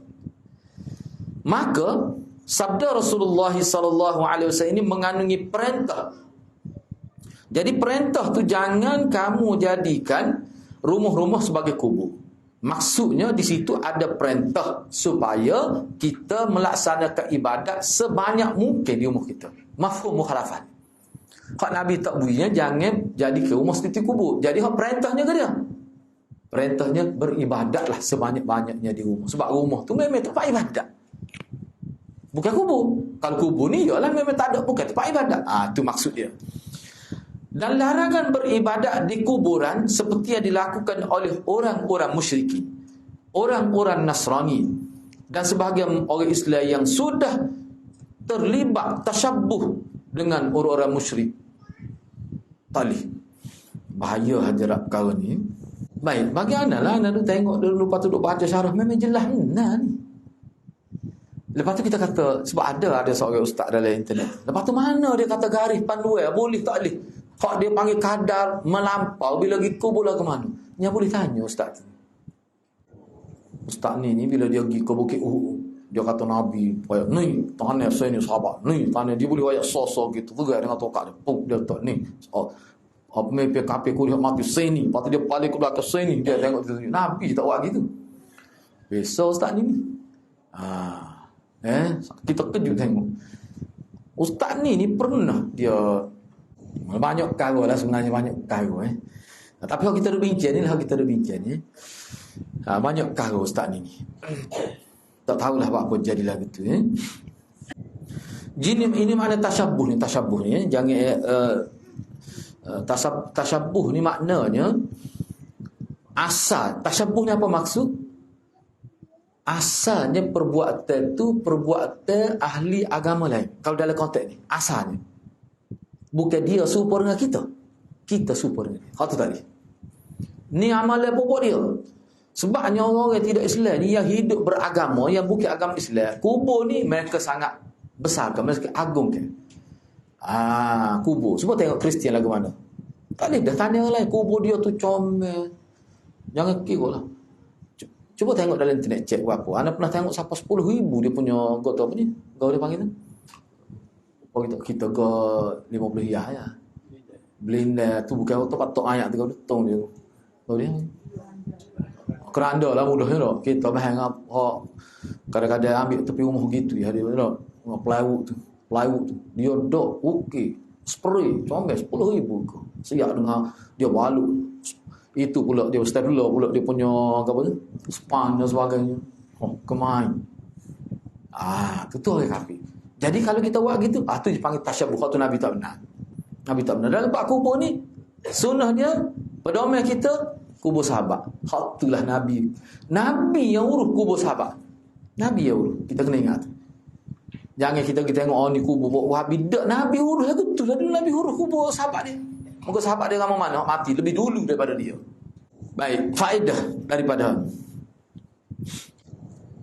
Maka sabda Rasulullah SAW ini mengandungi perintah Jadi perintah tu jangan kamu jadikan rumah-rumah sebagai kubur. Maksudnya di situ ada perintah supaya kita melaksanakan ibadat sebanyak mungkin di rumah kita. Mafhum mukhalafat. Hak Nabi tak bunyinya jangan jadi ke rumah seperti kubur. Jadi hak perintahnya ke dia? Perintahnya beribadatlah sebanyak-banyaknya di rumah. Sebab rumah tu memang tempat ibadat. Bukan kubur. Kalau kubur ni ialah memang tak ada, bukan tempat ibadat. Itu maksud dia. Dan larangan beribadat di kuburan seperti yang dilakukan oleh orang-orang musyrikin, orang-orang Nasrani dan sebahagian orang Islam yang sudah terlibat tasyabbuh dengan orang-orang musyrik. Talih. Bahaya hajarat perkara ni. Baik, bagaimanalah anda tu tengok dulu, lepas tu duk baca syarah, memang jelas benar ni. Lepas tu kita kata, sebab ada seorang ustaz dalam internet. Lepas tu mana dia kata garis panduan, boleh tak boleh? Hak dia panggil kadar melampau, bila pergi kubur lah ke mana? Yang boleh tanya ustaz tu. Ustaz ni bila dia pergi ke Bukit Uhud, dia kata Nabi, ni tanah saya ni sahabat, ni tanah dia boleh wayak sosok gitu, tegai dengan tokak dia, puk dia tak ni. Apa mepek kape kuliah mati sini, lepas tu dia balik ke belakang sini, dia tengok Nabi tak buat gitu. Besok ustaz ni. Kita kejut tengok. Ustaz ni pernah dia banyak perkara lah sebenarnya, banyak perkara tapi kalau kita ada bincang ni lah, kita ada bincang ni. Banyak perkara ustaz ni. Tak tahulah apa jadilah gitu Jin ini makna tasyabbuh ni jangan tasyabbuh ni maknanya asal. Tasyabbuh ni apa maksud? Asalnya perbuatan tu perbuatan ahli agama lain. Kalau dalam konteks ni asalnya bukan dia serupa dengan kita serupa dengan dia. Kata tadi ni amalan pokok dia. Sebabnya orang yang tidak Islam ni, yang hidup beragama, yang bukan agama Islam, kubur ni mereka sangat besar kan, mereka agung kan. Kubur. Cuba tengok Kristian lagu mana. Tak boleh dah tanya lain. Kubur dia tu comel. Jangan kira lah. Cuba tengok dalam internet, cek berapa. Anda pernah tengok sampai 10,000 dia punya gota apa ni? Gau dia panggil tu. Kita ke 50 hiyah ya. Belinda tu bukan auto patok ayat tu tong dia. Gau dia. Keranda lah mudahnya tak. Kita bahang apa. Kadang-kadang ambil tepi rumah gitu ya dia tak. Plywood tu. Dia dok okey. Spray comel 10,000 ke. Siap dengan dia balut. Itu pula dia stapler pula dia punya apa tu? Span dan sebagainya. Kemain. Tu orang kafir. Jadi kalau kita buat gitu, tu dipanggil tasyabbuh. Tu Nabi tak benar. Dalam bab kubur ni sunnah dia pedoman kita kubur sahabat. Hak itulah Nabi. Nabi yang urus kubur sahabat. Nabi yang urus. Kita kena ingat. Jangan kita tengok ni kubur Wahabi. Tak, Nabi urus lagu tu. Nabi urus kubur sahabat dia. Muka sahabat dia ramai mana mati lebih dulu daripada dia. Baik, faedah daripada.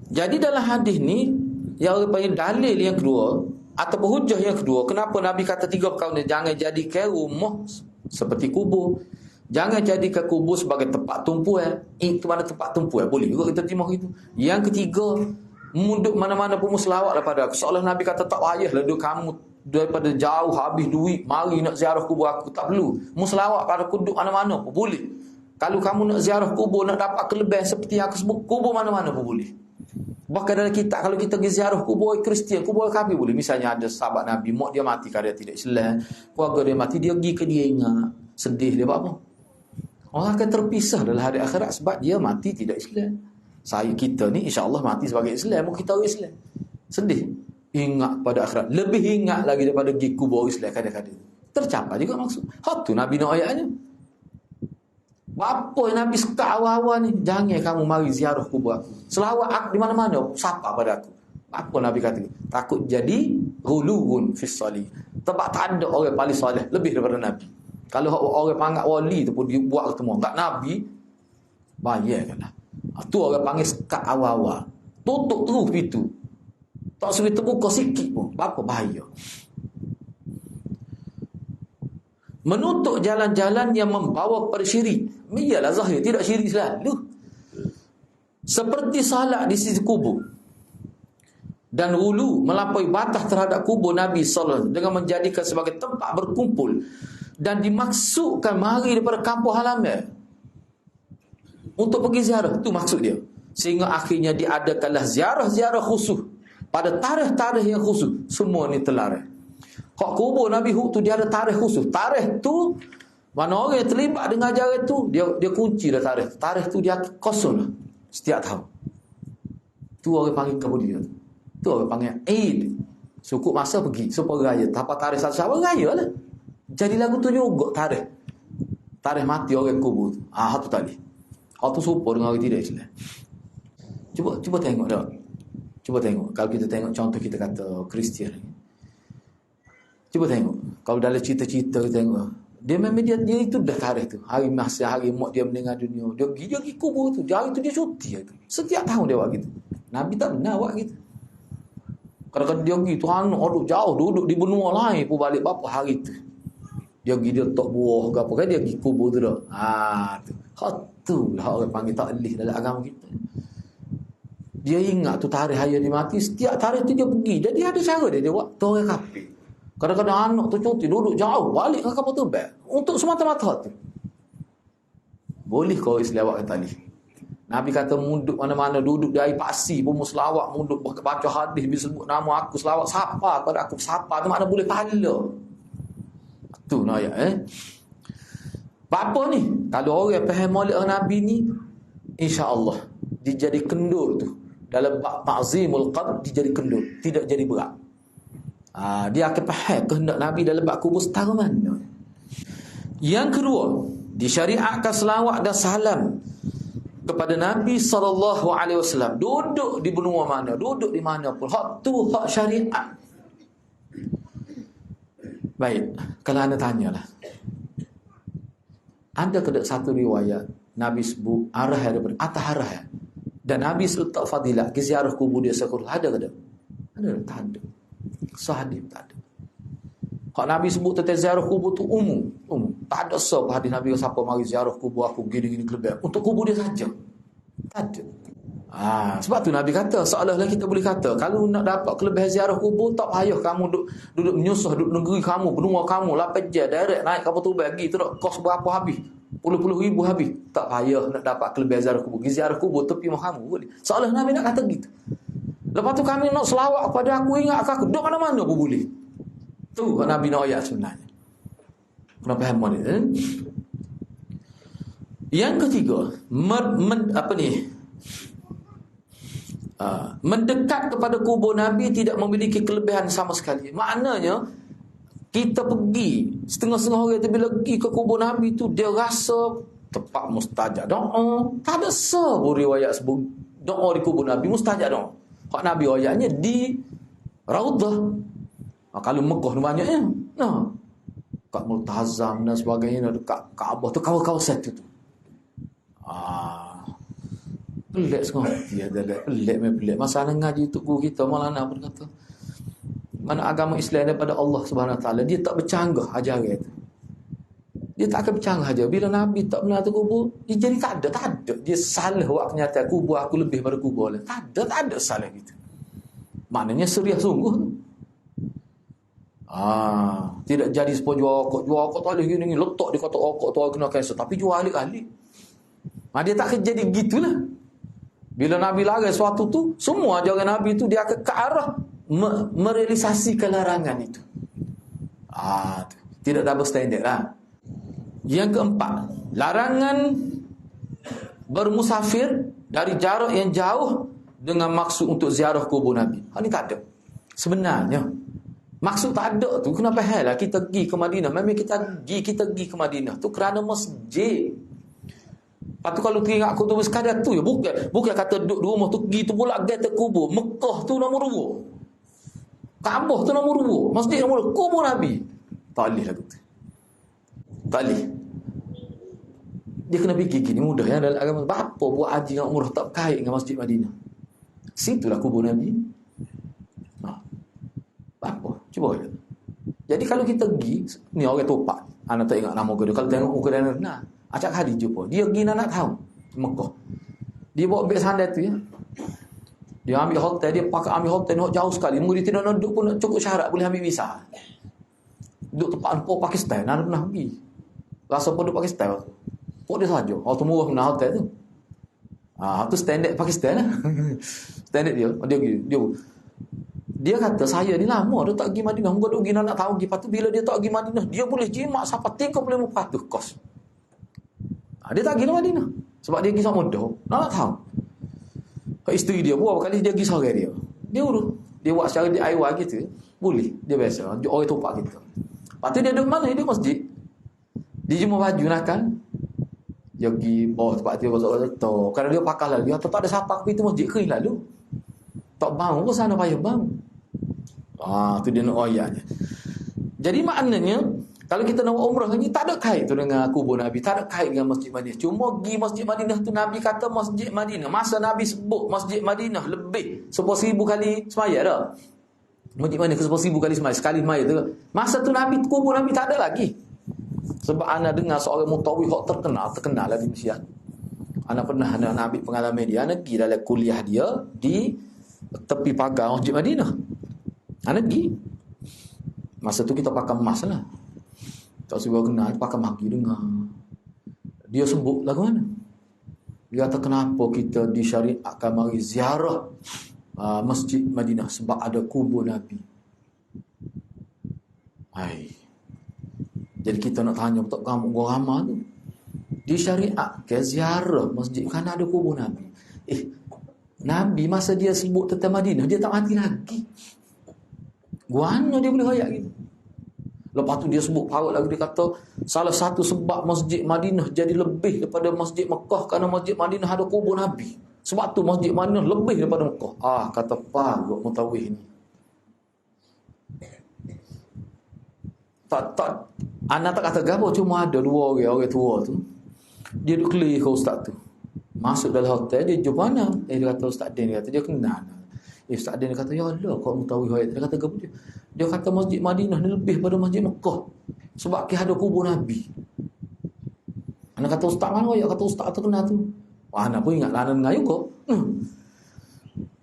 Jadi dalam hadis ni yang panggil dalil yang kedua ataupun hujah yang kedua, kenapa Nabi kata 3 perkara ni, jangan jadikan rumah seperti kubur. Jangan jadikan kubur sebagai tempat tumpuan. Itu mana tempat tumpuan? Boleh juga kita terima gitu. Yang ketiga, munduk mana-mana pun selawat daripada aku. Seolah Nabi kata tak payahlah duduk kamu daripada jauh habis duit mari nak ziarah kubur aku, tak perlu. Mu selawat pada kuduk mana-mana pun boleh. Kalau kamu nak ziarah kubur, nak dapat kelebihan seperti yang aku sebut, kubur mana-mana pun boleh. Bahkan dalam kitab kalau kita pergi ziarah kubur Kristian, kubur kafir boleh. Misalnya ada sahabat Nabi, mak dia mati kerana dia tidak Islam, keluarga dia mati, dia pergi ke dia ingat, sedih dia buat apa? Orang akan terpisah dalam hari akhirat sebab dia mati tidak Islam. Kita ni insya-Allah mati sebagai Islam, kita orang Islam. Sedih. Ingat pada akhirat. Lebih ingat lagi daripada pergi kubur Islam kadang-kadang. Tercapai juga maksud. Hak tu Nabi nak ayatnya. Apa yang Nabi sekat awal-awal ni? Jangan kamu mari ziarah kubur aku. Selawat aku di mana-mana. Sapa pada aku. Apa Nabi kata? Takut jadi ghuluwun fis salih. Sebab tak ada orang paling soleh lebih daripada Nabi. Kalau orang panggil wali tu pun dia buat ketemu. Tak Nabi, bayarkanlah. Tu orang panggil sekat awal-awal. Tutup terus pintu. Tak suruh terbuka sikit pun. Apa bahaya. Menutup jalan-jalan yang membawa pada syirik. Iyalah zahir. Tidak syirik selalu. Seperti salat di sisi kubur. Dan hulu melampaui batas terhadap kubur Nabi SAW. Dengan menjadikan sebagai tempat berkumpul. dan dimaksudkan mari daripada kampung halaman untuk pergi ziarah. Itu maksud dia. Sehingga akhirnya diadakanlah ziarah-ziarah khusus pada tarikh-tarikh yang khusus. Semua ni terlarang. Hak kubur Nabi Hud tu dia ada tarikh khusus. Tarikh tu mana orang yang terlibat dengan ajaran tu, dia kunci dah tarikh. Tarikh tu dia kosong lah setiap tahun. Tu orang panggil kemudian. Tu orang panggil Eid. Cukup masa pergi supaya raya. Tanpa tarikh satu raya lah. Jadi lagu tu juga tarikh. Tarikh mati orang kubur tu. Tu tadi. Hak tu serupa dengan orang tidak Islam. Cuba tengok dah. Cuba tengok. Kalau kita tengok contoh kita kata Kristian. Cuba tengok. Kalau dalam cerita-cerita kita tengok. Dia memang dia itu dah tarikh tu. Hari masa hari mak dia meninggal dunia. Dia pergi kubur tu. Hari tu dia cuti tu. Setiap tahun dia buat gitu. Nabi tak benar buat gitu. Kadang-kadang dia pergi tu anak duduk jauh. Duduk di benua lain pun balik berapa hari tu. Dia pergi dia tok buah ke apa kan. Dia pergi kubur tu dah. Tu. Tu lah orang panggil taklih dalam agama kita. Dia ingat tu tarikh hari dia mati. Setiap tarikh tu dia pergi. Jadi ada cara dia buat. Tu orang kafir. Kadang-kadang anak tu cuti duduk jauh. Balik ke kapal terbang. Untuk semata-mata tu. Boleh kau Islam buat kata ni. Nabi kata munduk mana-mana. Duduk di air pasir pun selawat. Munduk baca hadis. Bila sebut nama aku selawat. Sapa pada aku. Sapa tu makna boleh pahala. Tu nak ayat apa ni? Kalau orang faham maulid Nabi ni, insya-Allah dia jadi kendur tu. Dalam bab ta'zimul qabr dia jadi kendur, tidak jadi berat. Dia akan faham kehendak Nabi dalam bab kubur setara mana. Yang kedua, disyariatkan selawat dan salam kepada Nabi SAW. Duduk di benua mana, duduk di mana pun. Hak tu hak syariat. Baik, kalau anda tanyalah. Ada ke satu riwayat Nabi sebut arah daripada atas arah dan Nabi letak fadilah ke ziarah kubur dia sekurang. Ada ke tak? Ada? Tak ada. Sahadis tak ada. Kalau Nabi sebut tentang ziarah kubur tu umum. Tak ada sebab hadis Nabi siapa mari ziarah kubur aku gini-gini kelebihan. Untuk kubur dia saja. Tak ada. Sebab tu Nabi kata, seolah-olah kita boleh kata, kalau nak dapat kelebihan ziarah kubur, tak payah kamu duduk menyusah, duduk negeri kamu, benua kamu, 8 jam, direct naik kapal tu bagi, tu nak kos berapa habis? Puluh-puluh ribu habis. Tak payah nak dapat kelebihan ziarah kubur. Ziarah kubur tepi rumah kamu, boleh. Seolah Nabi nak kata gitu. Lepas tu kami nak selawat kepada aku, ingat aku, duduk mana-mana pun boleh. Tu Nabi nak ayat sebenarnya. Pernah faham ni? Yang ketiga, mendekat kepada kubur Nabi tidak memiliki kelebihan sama sekali. Maknanya kita pergi setengah-setengah orang tu bila pergi ke kubur Nabi tu dia rasa tempat mustajab doa. Tak ada sebuah riwayat sebut doa di kubur Nabi mustajab doa. Hak Nabi ayatnya di Raudhah. Kalau Mekah ni banyaknya. Kat Multazam dan sebagainya dekat Kaabah tu kawasan tu. Pelik semua. Dia ada pelik. Masalah ngaji untuk guru kita Maulana berkata, mana agama Islam daripada Allah Subhanahu Wa Taala, dia tak bercanggah ajaran itu. Dia tak akan bercanggah aja. Bila Nabi tak benar tu kubur, dia jadi tak ada. Dia salah buat kenyataan kubur aku lebih pada kubur lain. Tak ada salah gitu. Maknanya serius sungguh. Tidak jadi sepuluh jual rokok tak boleh gini letak di kotak rokok tu kena cancel, tapi jual alik-alik. Dia tak akan jadi gitulah. Bila Nabi larang sesuatu tu, semua ajaran Nabi tu dia akan ke arah merealisasikan larangan itu. Tidak double standard lah. Yang keempat, larangan bermusafir dari jarak yang jauh dengan maksud untuk ziarah kubur Nabi. Ini tak ada. Sebenarnya maksud tak ada tu kenapa hal lah kita pergi ke Madinah. Memang kita pergi ke Madinah tu kerana masjid. Lepas tu kalau teringat aku tu sekadar tu ya. Bukan kata duduk di rumah tu pergi tu pula gata kubur. Mekah tu nombor 2. Kaabah tu nombor 2. Masjid nombor 2. Kubur Nabi. Tak boleh lah tu. Tak boleh. Dia kena fikir gini mudah ya dalam agama. Apa buat haji dengan umrah tak berkait dengan Masjid Madinah? Situlah kubur Nabi. Apa? Cuba lihat. Jadi kalau kita pergi, ni orang topak. Anak tak ingat nama dia. Kalau tengok muka dia, acak hari jumpa. Dia pergi nak tahu Mekah. Dia bawa beg sandal tu ya. Dia ambil hotel, dia pakai ambil hotel jauh sekali. Mungkin dia tidak nak duduk pun cukup syarat boleh ambil visa. Duduk tempat Pok Pakistan, ada pernah pergi. Rasa Pok duduk Pakistan. Pok dia saja. Tu murah pernah hotel tu. Tu standard Pakistan lah. Standard dia. Dia kata, saya ni lama dia tak pergi Madinah. Muka duk pergi nak tahu pergi. Lepas tu bila dia tak pergi Madinah, dia boleh jimat sampai 35% kos. Dia tak pergi Madinah. Sebab dia pergi sama muda. Nak tahu. Isteri dia berapa kali dia pergi seorang dia. Dia urus. Dia buat secara DIY gitu. Boleh. Dia biasa. Orang tumpak kita. Lepas tu dia duduk mana? Dia masjid. Dia jumpa baju nak kan. Dia pergi bawah tempat dia gosok-gosok. Kalau dia pakai lalu, dia tak ada siapa pergi tu masjid kering lalu. Tak bangun ke sana payah bang. Tu dia nak ayatnya. Jadi maknanya, kalau kita nak umrah ni, tak ada kait tu dengan kubur Nabi. Tak ada kait dengan Masjid Madinah. Cuma pergi Masjid Madinah tu, Nabi kata Masjid Madinah. Masa Nabi sebut Masjid Madinah lebih 10,000 kali semaya dah. Masjid Madinah ke 10,000 kali semaya. Sekali semaya tu. Masa tu Nabi, kubur Nabi tak ada lagi. Sebab ana dengar seorang mutawif terkenal lah di Malaysia. Ana pernah ambil pengalaman dia. Ana pergi dalam kuliah dia di tepi pagar Masjid Madinah. Ana pergi. Masa tu kita pakai emas lah. Tak sebab kenal, pakai maki dengar. Dia sebut lagu mana? Dia kata kenapa kita disyariatkan mari ziarah Masjid Madinah sebab ada kubur Nabi. Jadi kita nak tanya untuk kamu gua ramah tu. Disyariatkan ziarah masjid kerana ada kubur Nabi. Nabi masa dia sebut tentang Madinah, dia tak mati lagi. Gua mana dia boleh royak gitu? Lepas tu dia sebut parut lagi, dia kata salah satu sebab Masjid Madinah jadi lebih daripada Masjid Mekah kerana Masjid Madinah ada kubur Nabi. Sebab tu Masjid Madinah lebih daripada Mekah. Kata parut mutawif ni. Tak anak tak kata gapo, cuma ada dua orang tua tu. Dia duduk kelih ke ustaz tu. Masuk dalam hotel, dia jumpa mana? Dia kata Ustaz Din, dia kata dia kenal. Ustaz Din dia kata, ya Allah, kau mutawif ayat. Dia kata gapo dia? Dia kata Masjid Madinah ni lebih pada Masjid Mekah. Sebab dia ada kubur Nabi. Anak kata ustaz mana? Ya kata ustaz terkenal tu. Anak pun ingat lah, anak dengar juga.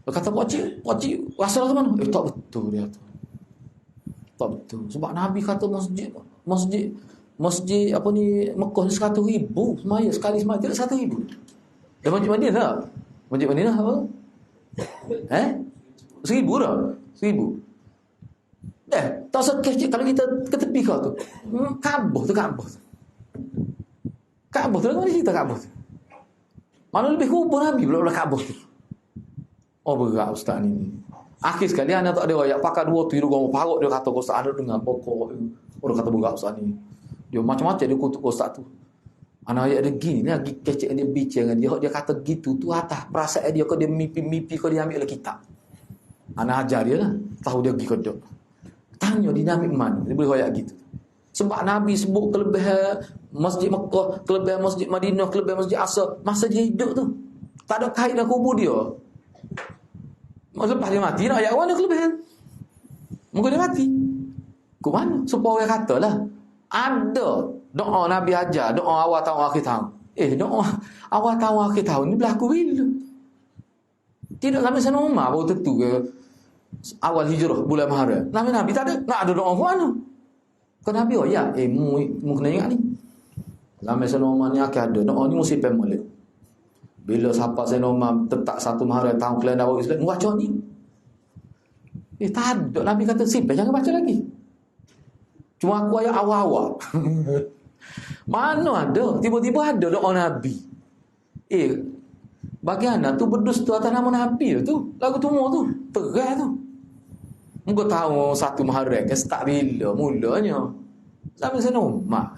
Dia kata pakcik asal ke mana? Tak betul dia tu. Tak betul. Sebab Nabi kata masjid apa ni Mekah ni 100,000 semaya sekali semaya tidak 1,000. Dan Masjid Madinah tak? Masjid Madinah apa? 1,000 dah. 1,000. Tak sekecil kalau kita ke tepi kau tu. Kaabah tu. Kaabah tu mana cerita Kaabah tu? Mana lebih kubur Nabi pula Kaabah tu. Berat ustaz ni. Akhir sekali anak tak ada royak pakai dua tu hidung parut dia kata ustaz ada dengan pokok. Orang kata berat ustaz ni. Dia macam-macam dia kutuk ustaz tu. Anak ayat dia gini lagi kecek dia bincang dengan dia kata gitu tu atas perasaan dia kau dia mimpi kau dia ambil kitab. Anak ajar dia lah. Tahu dia pergi kodok. Tanya dinamik mana dia boleh royak gitu. Sebab Nabi sebut kelebihan Masjid Mekah, kelebihan Masjid Madinah, kelebihan Masjid Aqsa masa dia hidup tu. Tak ada kait dengan kubur dia. Masa lepas dia mati nak ayat mana kelebihan? Mungkin dia mati. Ke mana? Supaya orang katalah ada doa Nabi ajar, doa awal tahun akhir tahun. Doa awal tahun akhir tahun ni berlaku bila? Tidak sampai sana Umar baru tentu ke awal hijrah bulan Muharram. Nabi tak ada. Nak ada doa ke mana? Kan Nabi mu kena ingat ni. Sampai sana Umar ni akan ada doa ni mesti pemolek. Bila sahabat sana Umar tetap 1 Muharram tahun kelana baru Islam baca ni. Tak ada. Nabi kata simpan jangan baca lagi. Cuma aku ayat awal-awal. Mana ada? Tiba-tiba ada doa Nabi. Bagaimana tu berdusta atas nama Nabi tu? Lagu tumor tu. Terang tu. Muka tahu 1 Muharram ke start bila mulanya. Sampai sana Umar.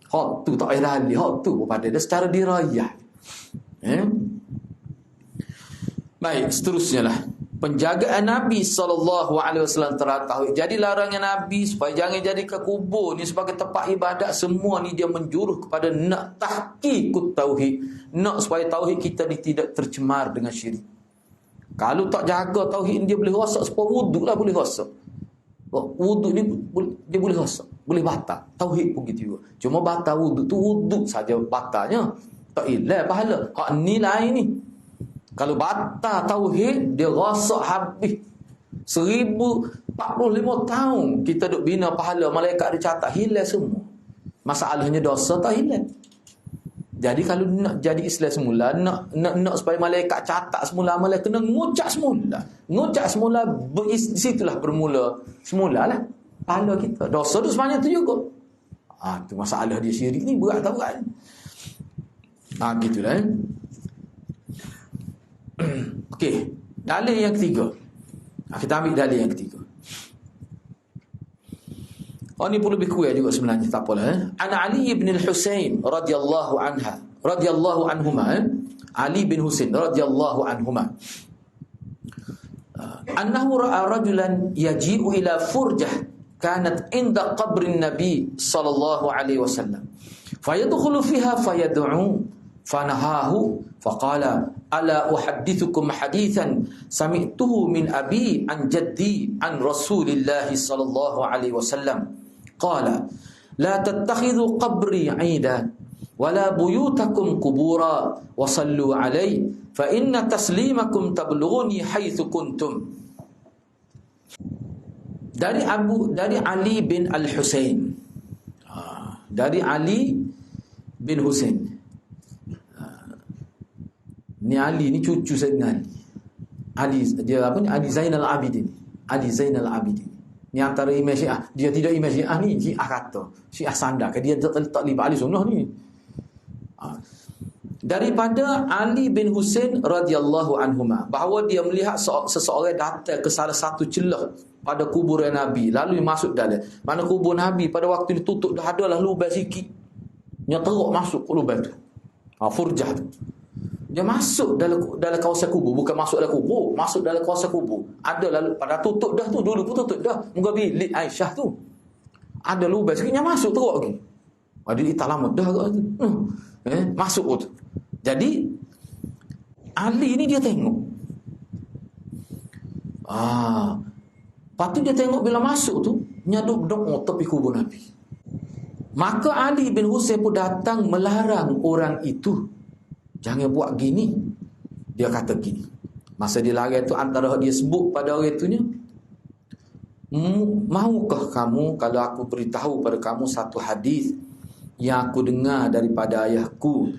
Hak tu tak payah lali. Hak tu pada dia secara dirayat. Baik, seterusnya lah. Penjagaan Nabi SAW terhadap tauhid. Jadi larangan Nabi supaya jangan jadikan kubur ni sebagai tempat ibadat. Semua ni dia menjuruh kepada nak tahqiqut tauhid. Nak supaya tauhid kita ni tidak tercemar dengan syirik. Kalau tak jaga tauhid dia boleh rosak. Sepuluh wuduk lah boleh rosak. Wuduk ni dia boleh rosak. Boleh batal. Tauhid pun gitu juga. Cuma batal wuduk tu wuduk saja batalnya. Tak ilah pahala. Hak ni lain ni. Kalau batal tauhid, dia rosak habis. 1045 tahun kita duk bina pahala, malaikat dia catat, hilang semua. Masalahnya dosa tak hilang. Jadi kalau nak jadi Islam semula, nak supaya malaikat catat semula amalan, kena ngucap semula. Ngucap semula, di situlah bermula semulalah pahala kita. Dosa tu sebenarnya tu juga. Tu masalah dia syirik ni berat tak berat. Gitulah. Okey, dalil yang ketiga. Kita ambil dalil yang ketiga. Ni pun lebih kuat juga sebenarnya, tak apalah. Ana Ali bin al-Husain radhiyallahu anhuma, Ali bin Husain radhiyallahu anhuma, annahu ra'a rajulan yaji'u ila furjah kanat inda qabrin nabi sallallahu alaihi wasallam fayadkhulu fiha fayad'u fanahahu faqala ala uhaddithukum hadithan sami'tuhu min abi an jaddi an rasulillahi sallallahu alaihi wasallam qala la tattakhidhu qabri 'aidan wala buyutakum qubura wa sallu 'alai fa inna taslimakum tablughuni haitsu kuntum. Dari Ali bin Al-Husain. Dari Ali bin Husain. Ni Ali ni cucu Sayyidina Ali. Dia apa ni? Ali Zainal Abidin. Ali Zainal Abidin. Ni antara imam Syiah. Dia tidak imam Syiah ni, Syiah kata. Syiah sandar. Dia tak libat ahli sunnah ni. Daripada Ali bin Husain radhiyallahu anhuma, bahawa dia melihat seseorang datang ke salah satu celah pada kuburan Nabi, lalu masuk dalam. Mana kubur Nabi pada waktu ditutup dah adalah lubang sikit. Dia teruk masuk ke lubang tu. Furjah tu. Dia masuk dalam kawasan kubur, bukan masuk dalam kubur, masuk dalam kawasan kubur. Ada lalu pada tutup dah tu, dulu pun tutup dah. Muka bilik Aisyah tu. Ada lubang sikit, dia masuk teruk lagi. Dia tak lama dah tu. Masuk tu. Jadi Ali ni dia tengok. Lepas tu dia tengok bila masuk tu nyaduk doa tepi kubur Nabi. Maka Ali bin Husain pun datang melarang orang itu, jangan buat gini. Dia kata gini. Masa dia larang tu, antara dia sebut pada orang itunya, maukah kamu kalau aku beritahu pada kamu satu hadis yang aku dengar daripada ayahku?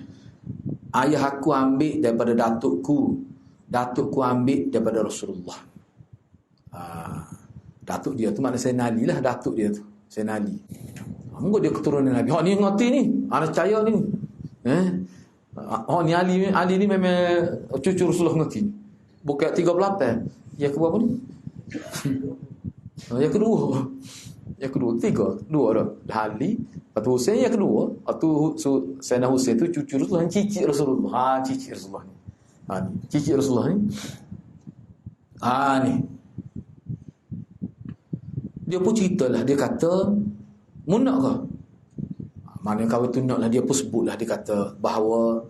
Ayah aku ambil daripada datukku, datukku ambil daripada Rasulullah. Datuk dia tu makna Sayyidina Ali lah, datuk dia tu Sayyidina Ali. Mungkin dia keturunan Nabi. Ni ngerti ni, ana percaya ni. Ni Ali ni memang cucu Rasulullah ngerti. Bukan 38. Yang kedua apa ni? Yang kedua, dua dah. Ali, lepas tu Husain yang kedua. Lepas tu Sayyidina Husain tu cucu Rasulullah, cicit Rasulullah. Cicit Rasulullah ni. Cicit Rasulullah ni. Ni. Dia pun ceritalah, dia kata, mu nak ke? Mana kau tu nak lah, dia pun sebutlah, dia kata bahawa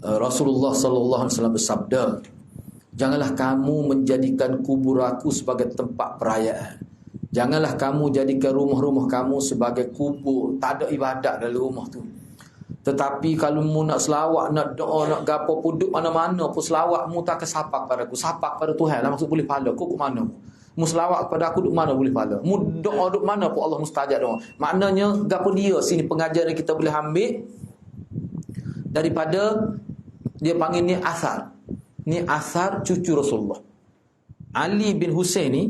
Rasulullah sallallahu alaihi wasallam bersabda, janganlah kamu menjadikan kubur aku sebagai tempat perayaan. Janganlah kamu jadikan rumah-rumah kamu sebagai kubur. Tak ada ibadat dalam rumah tu. Tetapi kalau mu nak selawat, nak doa, nak gapo pun duduk mana-mana pun selawat mu tak kesapak padaku. Sapak pada Tuhan lah, maksud boleh pahala. Kau ke mana mu? Mu selawat kepada aku duduk mana boleh pahala. Mu doa duduk mana pun Allah mustajab doa. Maknanya gapo dia sini pengajaran kita boleh ambil daripada dia panggil ni asar. Ni asar cucu Rasulullah. Ali bin Husain ni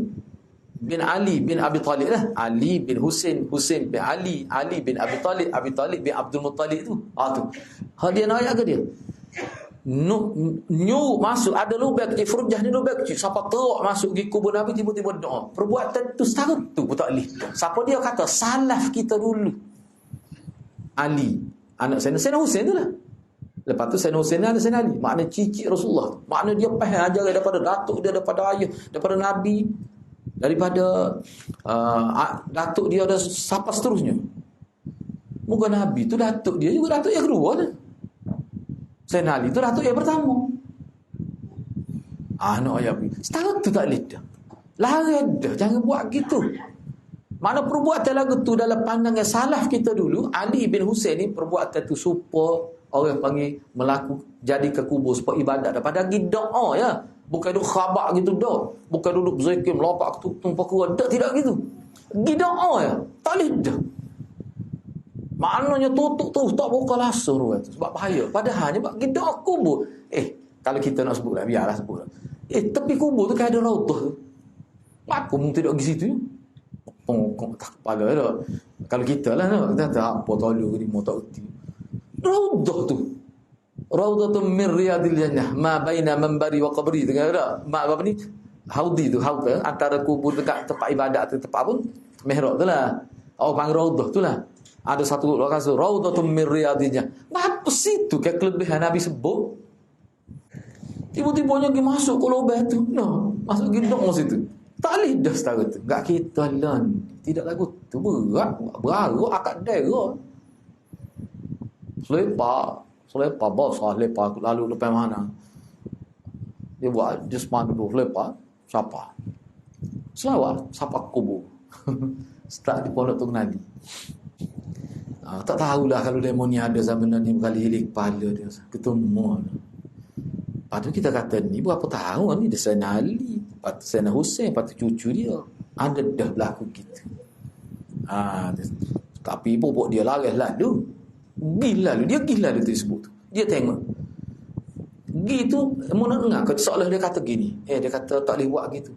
bin Ali bin Abi Talib lah. Ali bin Husain, Husain bin Ali, Ali bin Abi Talib bin Abdul Muttalib tu. Tu. Dia nak ayat ke dia? Masuk ada lubang kecil, furjah ni lubang kecil. Siapa teruk masuk pergi kubur Nabi tiba-tiba doa. Perbuatan tu setara tu pun tak boleh. Siapa dia kata? Salaf kita dulu. Ali, anak Sayyidina Husain tu lah. Lepas tu Sayyidina Husain ada Sayyidina Ali. Makna cicit Rasulullah. Makna dia faham ajaran daripada datuk dia, daripada ayah, daripada Nabi, daripada datuk dia, ada siapa seterusnya. Muka Nabi tu datuk dia juga datuk yang kedua tu. Sayyidina Ali tu datuk yang pertama. Anak ayah setara tu tak boleh dah. Larang dah, jangan buat gitu. Mana perbuatan lagu tu dalam pandangan salaf kita dulu, Ali bin Husain ni perbuatan tu supaya orang panggil melaku jadi ke kubur supaya ibadat. Padahal pergi doa ya. Bukan duduk khabar gitu dah. Bukan duduk zikir melompat tumpah kuat. Tak, tidak gitu. Pergi doa ya. Tak boleh dah. Maknanya tutup tu tak buka lasur tu. Sebab bahaya. Padahalnya pergi doa kubur. Kalau kita nak sebut lah, biarlah sebut lah. Tepi kubur tu kan ada raudhah tu. Aku pun tidak pergi situ. Pongkong tak kepala dah. Kalau kita lah kita tak apa tolong ni mau tak erti. Raudhah tu. Raudhatun min riyadil jannah ma baina manbari wa qabri. Dengar tak? Apa ni? Haudi tu, haud antara kubur dekat tempat ibadat tu, tempat pun mihrab tu lah. Panggil raudhah tu lah. Ada satu lokasi raudhatun min riyadil jannah. Apa situ ke kelebihan Nabi sebut? Tiba-tibanya pergi masuk ke lubang tu. Masuk gendong situ. Tak boleh dah setara tu. Tak kita lah. Tidak lagu tu. Berat. Akad daerah. Selepas bosah lepas lalu lepas mana. Dia buat jisman dulu lepas. Siapa? Selawat. Siapa kubur. Start di Pondok Tung Nadi. Tak tahulah kalau demo ni ada zaman ni kali hilik kepala dia. Ketemu. Lepas tu kita kata ni berapa tahun ni dia Sayyidina Ali, lepas tu Sayyidina Hussein, lepas tu cucu dia. Ada dah berlaku gitu. Tapi pokok dia laris lalu. Gila lalu. Dia gila lalu tu sebut tu. Dia tengok. Gitu, mau nak dengar ke seolah dia kata gini. Dia kata tak boleh buat gitu.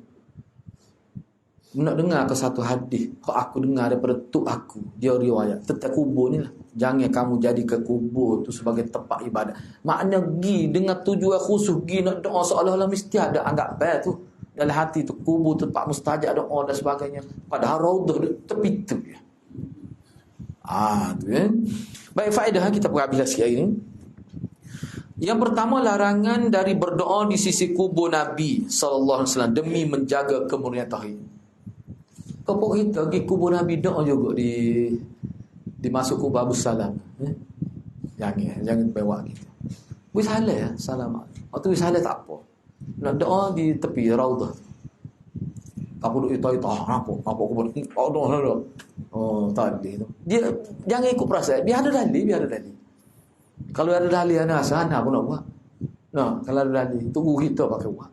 Nak dengar ke satu hadis. Kalau aku dengar daripada tok aku, dia riwayat tentang kubur ni lah. Jangan kamu jadikan kubur tu sebagai tempat ibadat. Maknanya pergi dengan tujuan khusus, pergi nak doa seolah-olah mesti ada anggap baik tu dalam hati tu, kubur tempat mustajab doa dan sebagainya. Padahal raudhah tepi tu ya. Tu kan. Baik, faedah kita perhabiskan sikit hari ni. Yang pertama, larangan dari berdoa di sisi kubur Nabi sallallahu alaihi wasallam demi menjaga kemurnian tauhid. Kau kita pergi kubur Nabi doa juga di masuk kubur Abu Salam. Jangan bawa gitu. Wis salah ya, salam. Atau wis salah tak apa. Nak doa di tepi raudhah. Kamu duk itu apa kubur. Doa. Tadi tu. Dia jangan ikut perasaan. Biar ada dalil. Kalau ada dalil ana pun nak buat. Kalau ada dalil, tunggu kita pakai buat.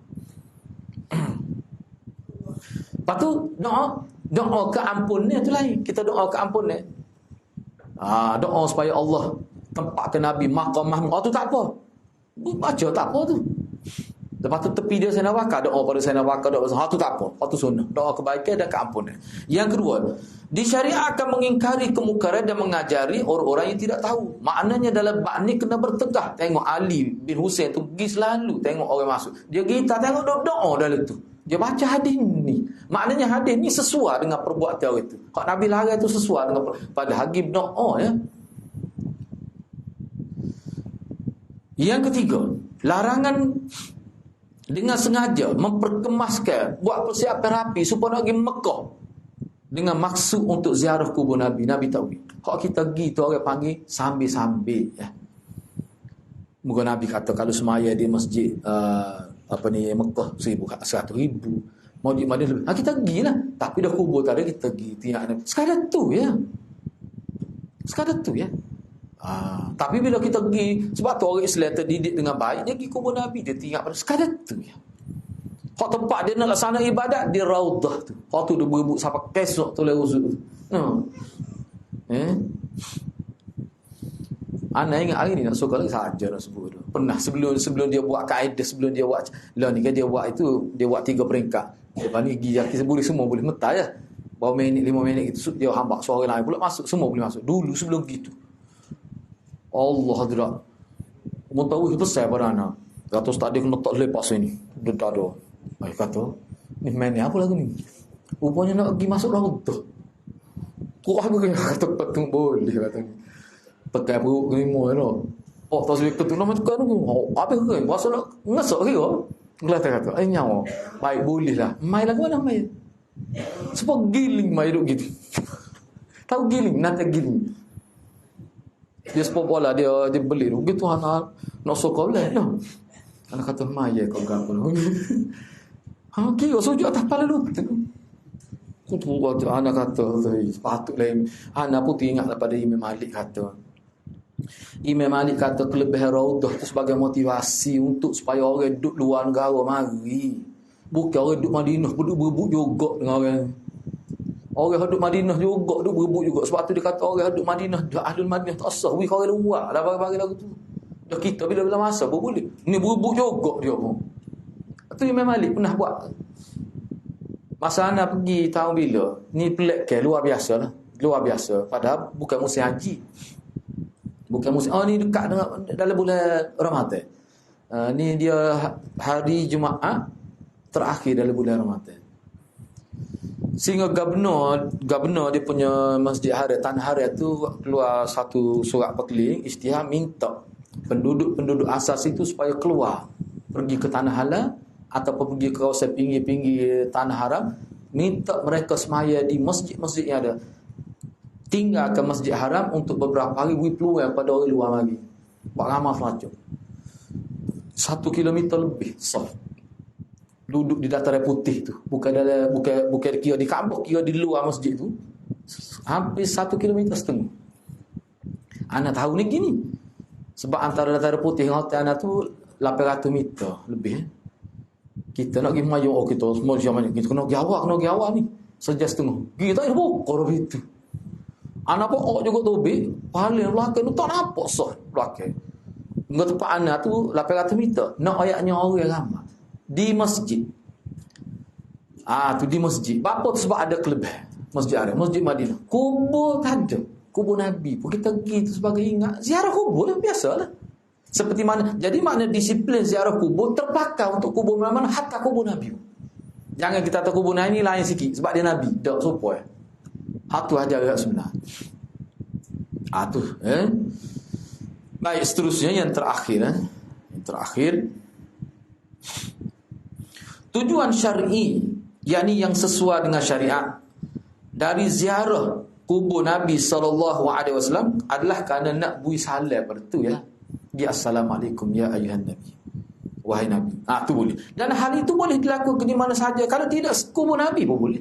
Lepas tu doa keampun ni tu lain. Kita doa keampun ni. Doa supaya Allah tempatkan Nabi maqam Mahmud. Tu tak apa. Baca tak apa tu. Lepas tu tepi dia Sayyidina Bakar, doa pada Sayyidina Bakar, doa pasal tu tak apa. Tu sunnah. Doa kebaikan dan keampunan. Yang kedua, disyariatkan mengingkari kemungkaran dan mengajari orang-orang yang tidak tahu. Maknanya dalam bab ni kena bertegah. Tengok Ali bin Hussein tu pergi selalu tengok orang masuk. Dia kita tengok doa dalam tu. Dia baca hadis ni. Maknanya hadis ni sesuai dengan perbuatan orang itu. Kalau Nabi larang tu sesuai dengan pada hagib doa ya. Yang ketiga, larangan dengan sengaja memperkemaskan, buat persiapan rapi supaya nak pergi Mekah dengan maksud untuk ziarah kubur Nabi. Nabi tak pergi. Kalau kita pergi tu orang panggil sambil-sambil ya. Muka Nabi kata kalau semaya di masjid Mekah 100,000, mau di Madinah lebih. Kita pergilah. Tapi dah kubur tak ada, kita pergi tiap Nabi. Sekadar tu ya. Tapi bila kita pergi, sebab tu orang Islam terdidik dengan baik, dia pergi kubur Nabi, dia tinggal pada sekadar tu ya. Hak tempat dia nak laksana ibadat, dia raudhah tu. Hak tu dia berebut sampai kesok tu uzur tu. Ana ingat hari ni nak suka lagi saja nak sebut tu. Pernah sebelum dia buat kaedah, sebelum dia buat lah ni kan dia buat itu, dia buat 3 peringkat. Lepas ni gigi boleh semua boleh metai ya. Berapa minit 5 minit gitu dia hambak suara lain pula masuk, semua boleh masuk. Dulu sebelum gitu. Allah hadirat. Mu tahu itu besar pada anak. Kata ustaz dia kena tak lepas ni. Dia tak ada. Baik kata, ni main ni apa lagu ni? Rupanya nak pergi masuk raudhah. Kok aku kata patung boleh kata ni. Pakai perut kelima tu. Tak sebab ketu nama tukar tu. Apa ke? Pasal nak ngesok ke kau? Kelata kata, nyawa. Baik boleh lah. Mai lagu mana mai? Sebab giling mai duk gitu. Tahu giling, nanti giling. Dia sepuluh bola dia beli tu. Gitu anak nak sokol lah. Anak kata maya kau gapo. Kira sujud atas kepala lu. Kutu anak kata patutlah anak pun ingat daripada Imam Malik kata. Imam Malik kata kelebihan Raudah tu sebagai motivasi untuk supaya orang duduk luar negara mari. Bukan orang duduk Madinah duduk berebut juga dengan orang. Orang duduk Madinah juga duduk berebut juga. Sebab tu dia kata orang duduk Madinah, Ahlul Madinah tak sah. Wih orang luar lah bagi lagu tu. Dah kita bila-bila masa pun boleh. Ni berebut juga dia pun. Tu Imam Malik pernah buat. Masa anak pergi tahun bila, ni pelik ke luar biasa lah. Luar biasa. Padahal bukan musim haji. Bukan musim. Oh ni dekat dengan dalam bulan Ramadan. Ni dia hari Jumaat terakhir dalam bulan Ramadan. Sehingga gubernur dia punya Masjid Haram Tanah Haram tu keluar satu surat perkeliling isytihar minta penduduk asas itu supaya keluar pergi ke Tanah Halal ataupun pergi ke kawasan pinggir-pinggir Tanah Haram, minta mereka semaya di masjid-masjid yang ada. Tinggalkan Masjid Haram untuk beberapa hari, beri peluang pada orang luar lagi. Buat ramah pelacur. 1 kilometer lebih soft. Duduk di dataran putih tu. Bukan kira di Kaabah, kira di luar masjid tu. Hampir 1,5 kilometer. Anak tahu ni gini. Sebab antara dataran putih dengan hotel anak tu 800 meter lebih. Kita nak pergi Melayu, kita semua zaman ni. Kita kena pergi awak ni. Sejam setengah. Kita tak bokor begitu. Anak pokok juga tobik, paling belakang tu tak nampak sah belakang. Dengan tempat anak tu 800 meter. Nak ayatnya orang ramai. Di masjid. Tu di masjid. Apa tu sebab ada kelebihan. Masjid Haram, Masjid Madinah. Kubur tak ada. Kubur Nabi pun kita pergi tu sebagai ingat. Ziarah kubur lah, biasalah. Seperti mana. Jadi makna disiplin ziarah kubur terpakai untuk kubur mana-mana. Hatta kubur Nabi. Jangan kita tahu kubur Nabi ni lain sikit. Sebab dia Nabi. Tak supaya. Itu ajar agak sebenar. Baik, seterusnya yang terakhir. Yang terakhir. Tujuan syar'i, yakni yang sesuai dengan syariat dari ziarah kubur Nabi SAW adalah kerana nak bui salam pada tu ya. Dia Assalamualaikum ya ayuhan Nabi. Wahai Nabi. Tu boleh. Dan hal itu boleh dilakukan di mana saja. Kalau tidak kubur Nabi pun boleh.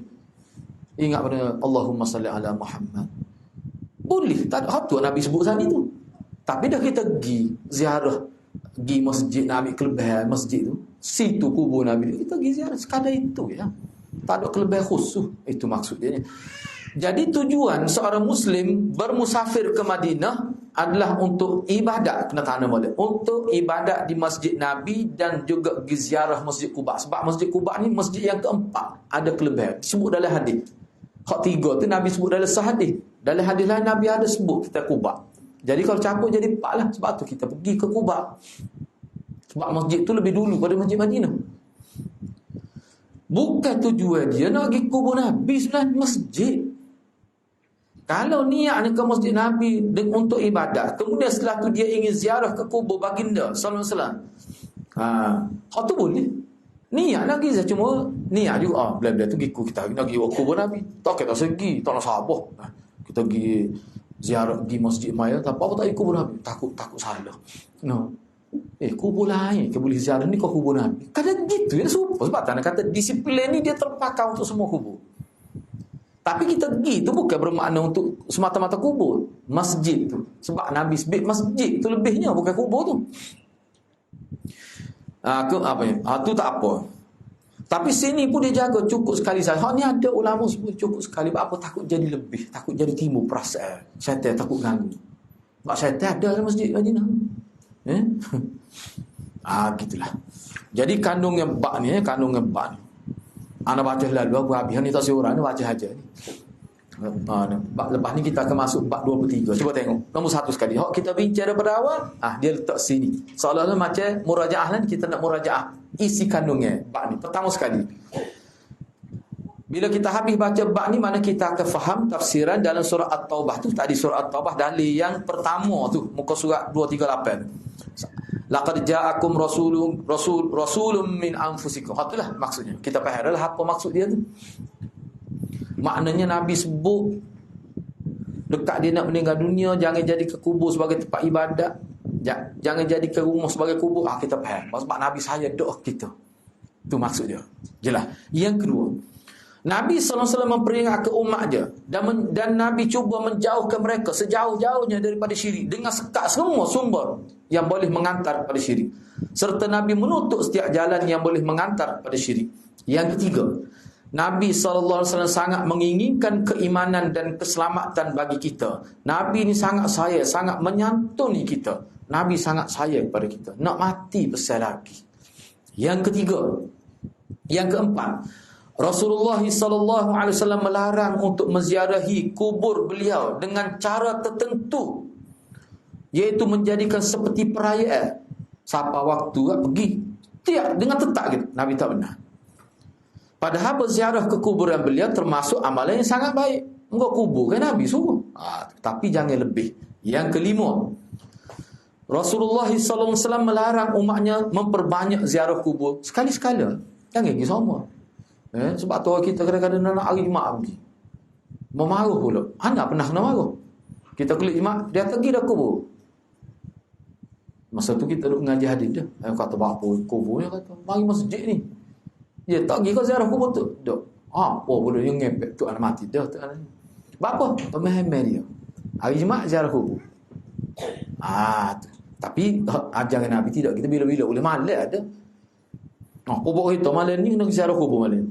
Ingat pada Allahumma salli ala Muhammad. Boleh. Tak ada tu Nabi sebut sana tu. Tapi dah kita pergi ziarah, pergi masjid Nabi, kelebihan masjid tu, situ kubur Nabi, kita pergi ziarah sekadar itu ya. Tak ada kelebihan khusus. Itu maksudnya. Jadi tujuan seorang Muslim bermusafir ke Madinah adalah untuk ibadat, kena tanda balik, untuk ibadat di Masjid Nabi dan juga pergi ziarah Masjid Quba. Sebab Masjid Quba ni masjid yang keempat, ada kelebihan. Disebut dalam hadis. Hak 3 tu Nabi sebut dalam sahadis. Dalam hadis lain Nabi ada sebut kita Quba. Jadi kalau campur jadi 4 lah. Sebab tu kita pergi ke Quba. Sebab masjid tu lebih dulu pada Masjid Madinah. Bukan tujuan dia nak pergi kubur Nabi sebenarnya masjid. Kalau niat ke Masjid Nabi untuk ibadat, kemudian setelah tu dia ingin ziarah ke kubur baginda sallallahu alaihi wasallam. Hak tu boleh. Niat nak pergi, cuma niat juga. Bila-bila tu kita nak pergi kubur Nabi. Tak kita segi, tak nak sabar. Kita pergi ziarah di Masjid Maya, tak apa tak pergi kubur Nabi. Takut salah. No. Kubur lain ke boleh ziarah ni ke kubur Nabi. Kadang gitu ya, super. Sebab tak nak kata disiplin ni dia terpakai untuk semua kubur. Tapi kita pergi tu bukan bermakna untuk semata-mata kubur. Masjid tu. Sebab Nabi sebut masjid tu lebihnya, bukan kubur tu. Tu tak apa. Tapi sini pun dia jaga cukup sekali saja. Ni ada ulama sebut cukup sekali. Apa takut jadi lebih, takut jadi timbul perasaan. Syaitan takut ganggu. Sebab syaitan ada dalam Masjid Madinah. Gitulah. Jadi kandungnya bak ni, Anak baca lalu aku habis ni tak seorang ni baca aja ni. Lepas ni kita akan masuk bab 23. Cuba tengok. Nombor 1 sekali. Kita bincang daripada awal, dia letak sini. Seolah-olah macam murajaah ni, kita nak murajaah isi kandungnya bab ni. Pertama sekali. Bila kita habis baca bab ni, mana kita akan faham tafsiran dalam surah At-Taubah tu. Tadi surah At-Taubah dalil yang pertama tu, muka surat 238. Laqad ja'akum rasulun min anfusikum. Itulah maksudnya. Kita faham adalah apa maksud dia tu. Maknanya Nabi sebut dekat dia nak meninggal dunia, jangan jadi ke kubur sebagai tempat ibadat. Jangan jadi ke rumah sebagai kubur. Kita faham. Sebab Nabi saya doa kita. Itu maksud dia. Jelas. Yang kedua, Nabi SAW memperingatkan umat dia dan Nabi cuba menjauhkan mereka sejauh-jauhnya daripada syirik dengan sekat semua sumber yang boleh mengantar pada syirik. Serta Nabi menutup setiap jalan yang boleh mengantar pada syirik. Yang ketiga, Nabi SAW sangat menginginkan keimanan dan keselamatan bagi kita. Nabi ni sangat sayang, sangat menyantuni kita. Nabi sangat sayang kepada kita. Nak mati pasal lagi. Yang ketiga, yang keempat, Rasulullah SAW melarang untuk menziarahi kubur beliau dengan cara tertentu, iaitu menjadikan seperti perayaan. Siapa waktu pergi tiap dengan tetap gitu. Nabi tak benar. Padahal berziarah ke kuburan beliau termasuk amalan yang sangat baik. Enggak kubur kan Nabi suruh. Tapi jangan lebih. Yang kelima, Rasulullah SAW melarang umatnya memperbanyak ziarah kubur sekali-sekala. Jangan pergi semua. Sebab tu kita kadang-kadang nak hari Jumaat pergi. Memarah pula. Anak pernah kena marah. Kita kulit Jumaat, dia pergi dah kubur. Masa tu kita duduk mengaji hadis dia. Kata apa kubur dia kata, mari masjid ni. Dia tak pergi ke ziarah kubur tu. Duk. Apa pula yang ngepek tu anak mati dah. Apa? Pemahaman dia. Hari Jumaat ziarah kubur. Tapi ajaran Nabi tidak. Kita bila-bila boleh malam ada. Kubur kita malam ni kena ziarah kubur malam.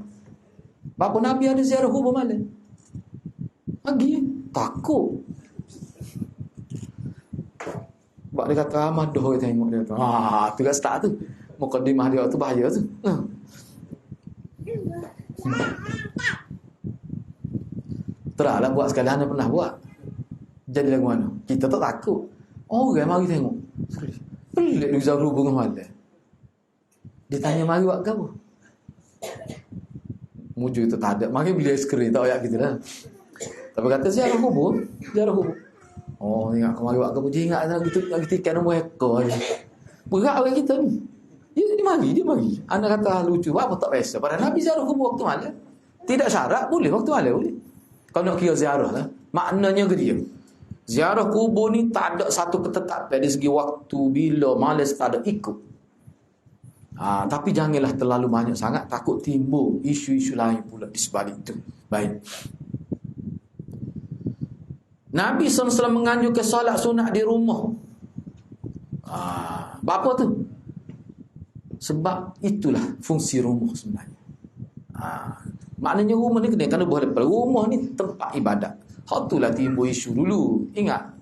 Bapa Nabi ada ziarah kubur malam. Pergi. Takut. Sebab dia kata madah dia tengok dia tu. Tu kat start tu. Mukadimah dia tu bahaya tu. Terahlah buat sekali. Anda pernah buat. Jadi lagu mana? Kita tak takut. Orang mari tengok. Pelik dia ziarah kubur malam. Dia tanya mari buat ke apa? Muju itu tak ada. Mari beli aiskrim tak ayak kita lah. Tapi kata ziarah kubur. Ziarah kubur. Oh, ingat kemari buat ke apa? Dia ingat lagi tiket nombor ekor je. Berat orang kita ni. Dia mari. Anda kata lucu. Apa tak biasa? Padahal Nabi ziarah kubur waktu malam. Tidak syarat. Boleh waktu malam boleh. Kalau nak kira ziarah lah. Maknanya ke dia. Ziarah kubur ni tak ada satu ketetapan dari segi waktu, bila, malas, tak ada ikut. Tapi janganlah terlalu banyak sangat, takut timbul isu-isu lain pula di sebalik itu. Baik. Nabi SAW menganjurkan solat sunat di rumah. Apa tu? Sebab itulah fungsi rumah sebenarnya. Maknanya rumah ni kena buat depan. Rumah ni tempat ibadat. Hak itulah timbul isu dulu. Ingat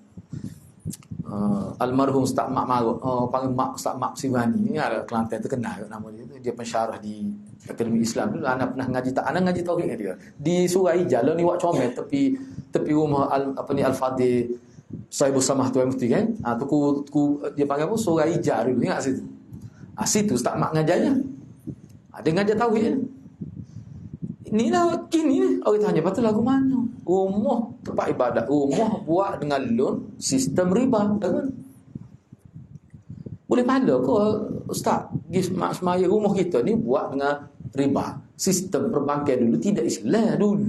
almarhum Ustaz Mak Maruk, panggil Mak Ustaz Mak Sirani ni, ada Kelantan terkenal nama dia. Dia pensyarah di Akademi Islam dulu. Anak pernah ngaji ngaji tauhid dengan dia. Di Surah Hijau ni wak comel tepi rumah Al-Fadhil Saibul Samah Tuan Mufti kan. Dia panggil apa? Surah Hijau dulu. Ingat situ. Situ Ustaz Mak ngajanya. Dia ngajar tauhid. Ni lah kini orang tanya, patut lagu mana? Rumah tempat ibadat, rumah buat dengan loan sistem riba, kan? Boleh pandai ke Ustaz semaya rumah kita ni buat dengan riba, sistem perbankan dulu tidak Islam dulu.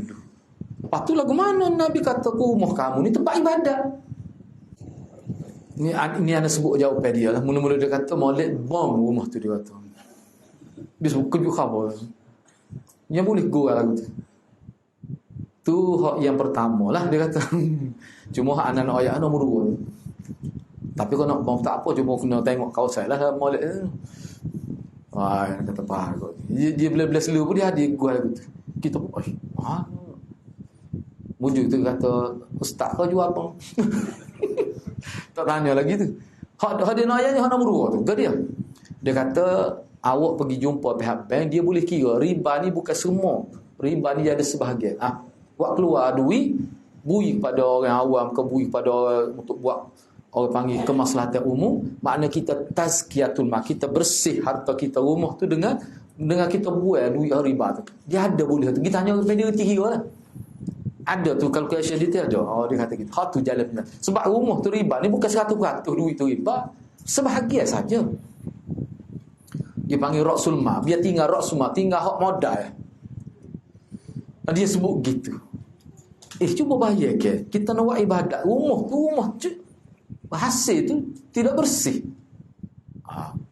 Patut lagu mana Nabi kata rumah kamu ni tempat ibadat? Ini anda sebut jawapan dia lah. Mula-mula dia kata molek bom rumah tu, dia kata dia sebut kejuk khabar. Yang boleh gurau lagu tu. Tu hak yang pertama lah dia kata. Cuma hak anak-anak ayat nombor 2. Tapi kalau nak bom tak apa, cuma kena tengok kawasan lah molek tu. Dia kata bagus. Dia bila-bila selu pun dia hadir gurau lagu tu. Kita pun mujuk tu kata, Ustaz kau jual apa? Tak tanya lagi tu. Hak dia nak ayatnya hak nombor 2 tu. Ke dia? Dia kata awak pergi jumpa pihak bank, dia boleh kira riba ni bukan semua. Riba ni ada sebahagian. Buat keluar duit, bui kepada orang awam ke bui kepada orang untuk buat orang panggil kemaslahatan umum, makna kita tazkiyatul mal, kita bersih harta kita rumah tu dengan kita buat duit riba tu. Dia ada boleh tu. Kita tanya dia kira lah. Ada tu calculation detail ada. Dia kata gitu. Hak tu jalan benar. Sebab rumah tu riba ni bukan 100% duit tu riba, sebahagian saja. Dia panggil Rasul Ma. Biar tinggal Rasul Ma. Tinggal hak modal. Dia sebut gitu. Cuba bayar ke. Kita nak buat ibadat. Rumah tu. Hasil tu tidak bersih.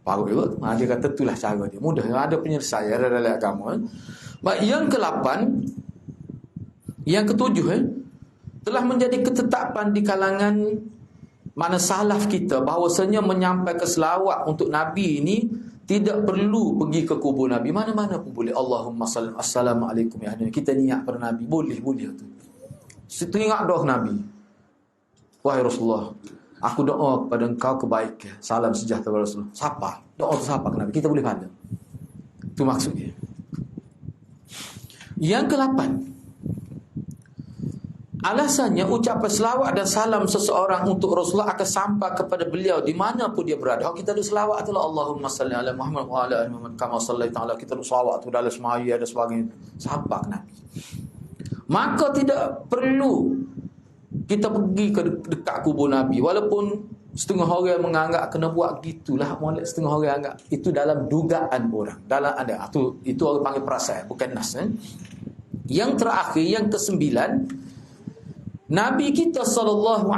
Baru juga. Dia kata itulah cara dia. Mudah. Ada penyelesaian dalam agama. Yang ke-8. Yang ketujuh, telah menjadi ketetapan di kalangan mana salaf kita bahawasanya menyampaikan selawat untuk Nabi ini tidak perlu pergi ke kubur Nabi. Mana-mana pun boleh. Allahumma sallim assalamualaikum ya Nabi. Kita niat pada Nabi. Boleh tu. Situ ingat doa Nabi. Wahai Rasulullah, aku doa kepada engkau kebaikan. Salam sejahtera kepada Rasulullah. Siapa? Doa tu siapa ke Nabi? Kita boleh pada. Itu maksudnya. Yang ke-8, alasannya ucapan selawat dan salam seseorang untuk Rasulullah akan sampai kepada beliau di mana pun dia berada. Kalau kita ada selawat itulah Allahumma salli ala Muhammad wa ala ali Muhammad kama sallaita ala, kita ada selawat tu dalam semaya dan sebagainya. Sahabat Nabi. Maka tidak perlu kita pergi ke dekat kubur Nabi, walaupun setengah orang menganggap kena buat gitulah, molek setengah orang anggap itu dalam dugaan orang. Dalam ada itu orang panggil perasaan, bukan nas. Yang terakhir, yang ke-9, Nabi kita SAW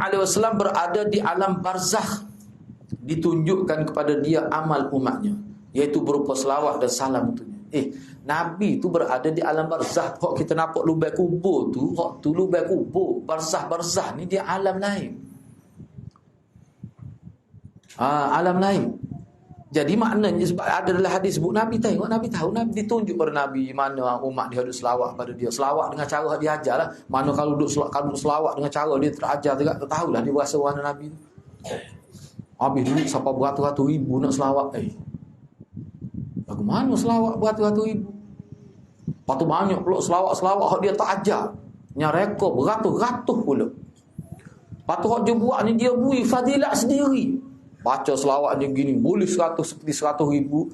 berada di alam barzakh, ditunjukkan kepada dia amal umatnya, iaitu berupa selawat dan salam untuknya. Nabi tu berada di alam barzakh. Kok kita nampak lubang kubur tu, kok tu lubang kubur, barzakh ni dia alam lain. Alam lain. Jadi maknanya sebab ada dalam hadis sebut Nabi tengok, Nabi tahu, Nabi ditunjuk pada Nabi mana umat dia ada selawat pada dia. Selawat dengan cara dia ajarlah. Mana kalau duduk selawat dengan cara dia terajar juga, tahulah dia berasa warna Nabi. Habis dulu siapa beratus-ratus ribu nak selawat. Bagaimana selawat beratus-ratus ribu? Lepas tu banyak pula selawat dia tak ajar. Nyareka beratus-ratus pula. Lepas tu dia buat ni dia bui fadilat sendiri. Baca selawat ni gini, boleh 100 seperti 100 ribu,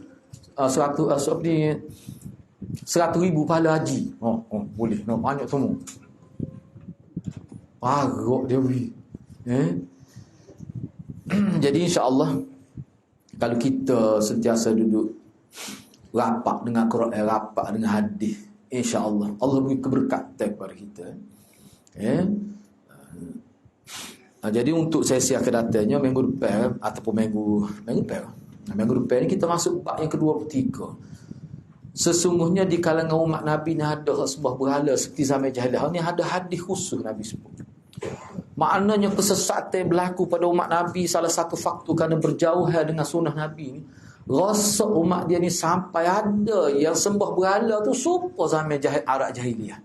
100 seperti 100 ribu pahala haji. Boleh, banyak semua. Parok dia beri. Jadi insya-Allah kalau kita sentiasa duduk rapat dengan Quran, rapat dengan hadis, insya-Allah Allah beri keberkatan kepada kita. Jadi untuk sesi akan datangnya minggu depan ataupun minggu depan ni kita masuk bab yang ke-23. Sesungguhnya di kalangan umat Nabi ni ada sebuah berhala seperti zaman jahiliah. Ni ada hadis khusus Nabi sebut. Maknanya kesesatan berlaku pada umat Nabi salah satu faktor kerana berjauhan dengan sunnah Nabi ni. Rasa umat dia ni sampai ada yang sembah berhala tu serupa zaman Arab jahiliah.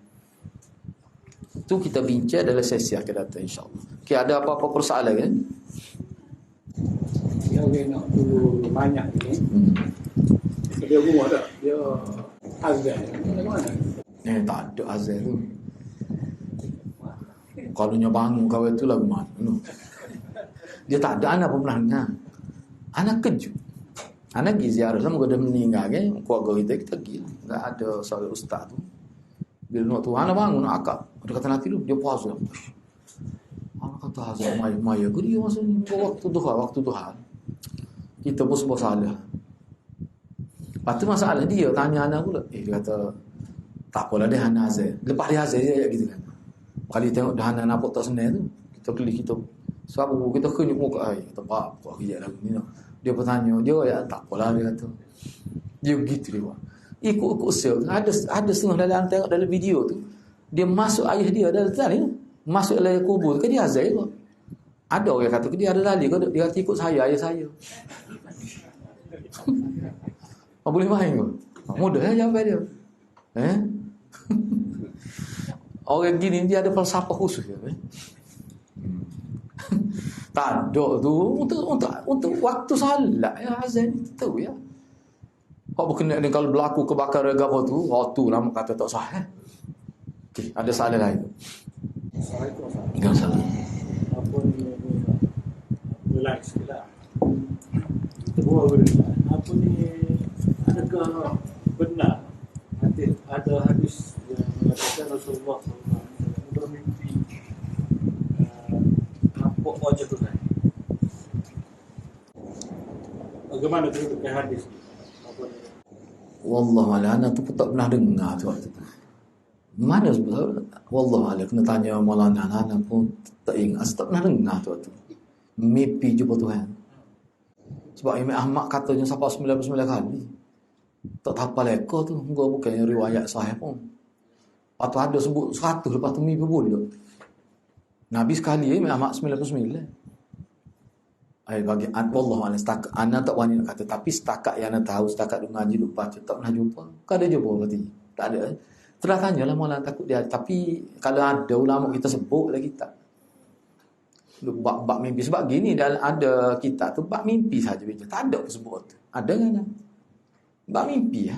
Itu kita bincang dalam sesi akan datang insya-Allah. Okey, ada apa-apa persoalan kan? Dia nak dulu banyak ni. Dia rumah tak? Dia azan. Mana? Tak ada azan tu. Kalau nya bangun kau itu lagu mana? Dia tak ada anak pemenang. Anak kejut. Anak pergi ziarah sama dia meninggal kan, keluarga kita pergi. Tak ada seorang ustaz tu. Bila nak tu anak bangun nak akak. Dia kata nanti tu dia puasa. Anak kata azan maya ke dia masa ni waktu Tuhan. Kita pun sebab salah. Lepas tu masalah dia tanya anak pula. Dia kata tak apalah dia anak azan. Lepas dia azan dia gitu kan. Kali tengok dah anak nampak tak senang tu, kita klik kita. Sebab kita kenyuk muka kata pak buat kerja lagu ni. Dia bertanya, dia ya tak apalah dia kata. Dia gitu dia buat. Ikut sel. Ada setengah dalam tengok dalam video tu. Dia masuk ayah dia dalam tali. Masuk dalam kubur ke dia azai ke? Ada orang kata ke dia ada lali ke dia kata ikut saya ayah saya. Boleh main ke? Mudah jawab dia. Orang gini dia ada falsafah khusus ya. Tak ada tu untuk waktu salat ya azan tahu ya. Kau berkenaan dengan kalau berlaku kebakaran apa tu, waktu lama kata tak sah. Okey, ada soalan lain. Assalamualaikum. Apa ni relax kita. Apa ni adakah benar ada hadis yang mengatakan Rasulullah SAW bermimpi nampak wajah Tuhan? Bagaimana dengan hadis? Wallahualam, anak tu pun tak pernah dengar tu waktu tu. Mana sebenarnya? Wallahualam, kena tanya Maulana, anak pun tak ingat. Tak pernah dengar tu waktu tu. Mimpi jumpa Tuhan. Sebab Imam Ahmad katanya sampai 99 kali. Tak hafal leka tu. Bukan riwayat sahih pun. Lepas tu ada sebut 100, lepas tu mimpi pula. Nabi sekali amat 99. Bagi Allah setakat ana tak wani nak kata, tapi setakat yang ana tahu, setakat ngaji lupa tak pernah jumpa. Kau ada jumpa berarti? Tak ada. Telah tanyalah Maulana takut dia, tapi kalau ada ulama kita sebut lagi tak. Bab mimpi sebab gini dalam ada kita tu bab mimpi saja bincang. Tak ada sebut tu. Ada kan? Bab mimpi ya.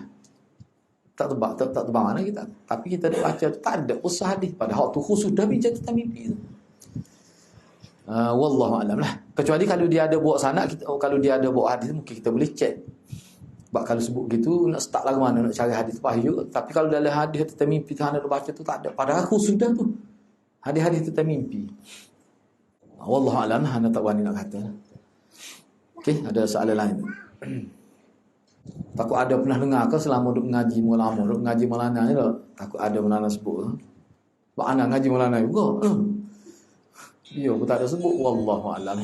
Tak tebak mana kita. Tapi kita dah baca tak ada usah hadis pada hak tu khusus dah bincang tentang mimpi tu. Wallahu alam lah. Kecuali kalau dia ada bawa sana kita, kalau dia ada bawa hadis mungkin kita boleh check. Sebab kalau sebut gitu nak start lah mana nak cari hadis pahyu. Tapi kalau dalam hadis tentang mimpi tu anda baca tu tak ada. Padahal khusus dah tu. Hadis-hadis tentang mimpi. Wallahu alam, anda tak berani nak kata. Okey, ada soalan lain. Takut ada pernah dengar ke selama duk ngaji Maulana, duk ngaji Maulana ni tak? Takut ada Maulana sebut. Bak ana ngaji Maulana juga. Ya, aku tak ada sebut. Wallahu a'lam.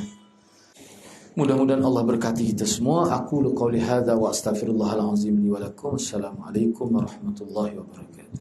Mudah-mudahan Allah berkati kita semua. Aku qauli hadza wa astaghfirullahal azim li wa lakum. Assalamualaikum warahmatullahi wabarakatuh.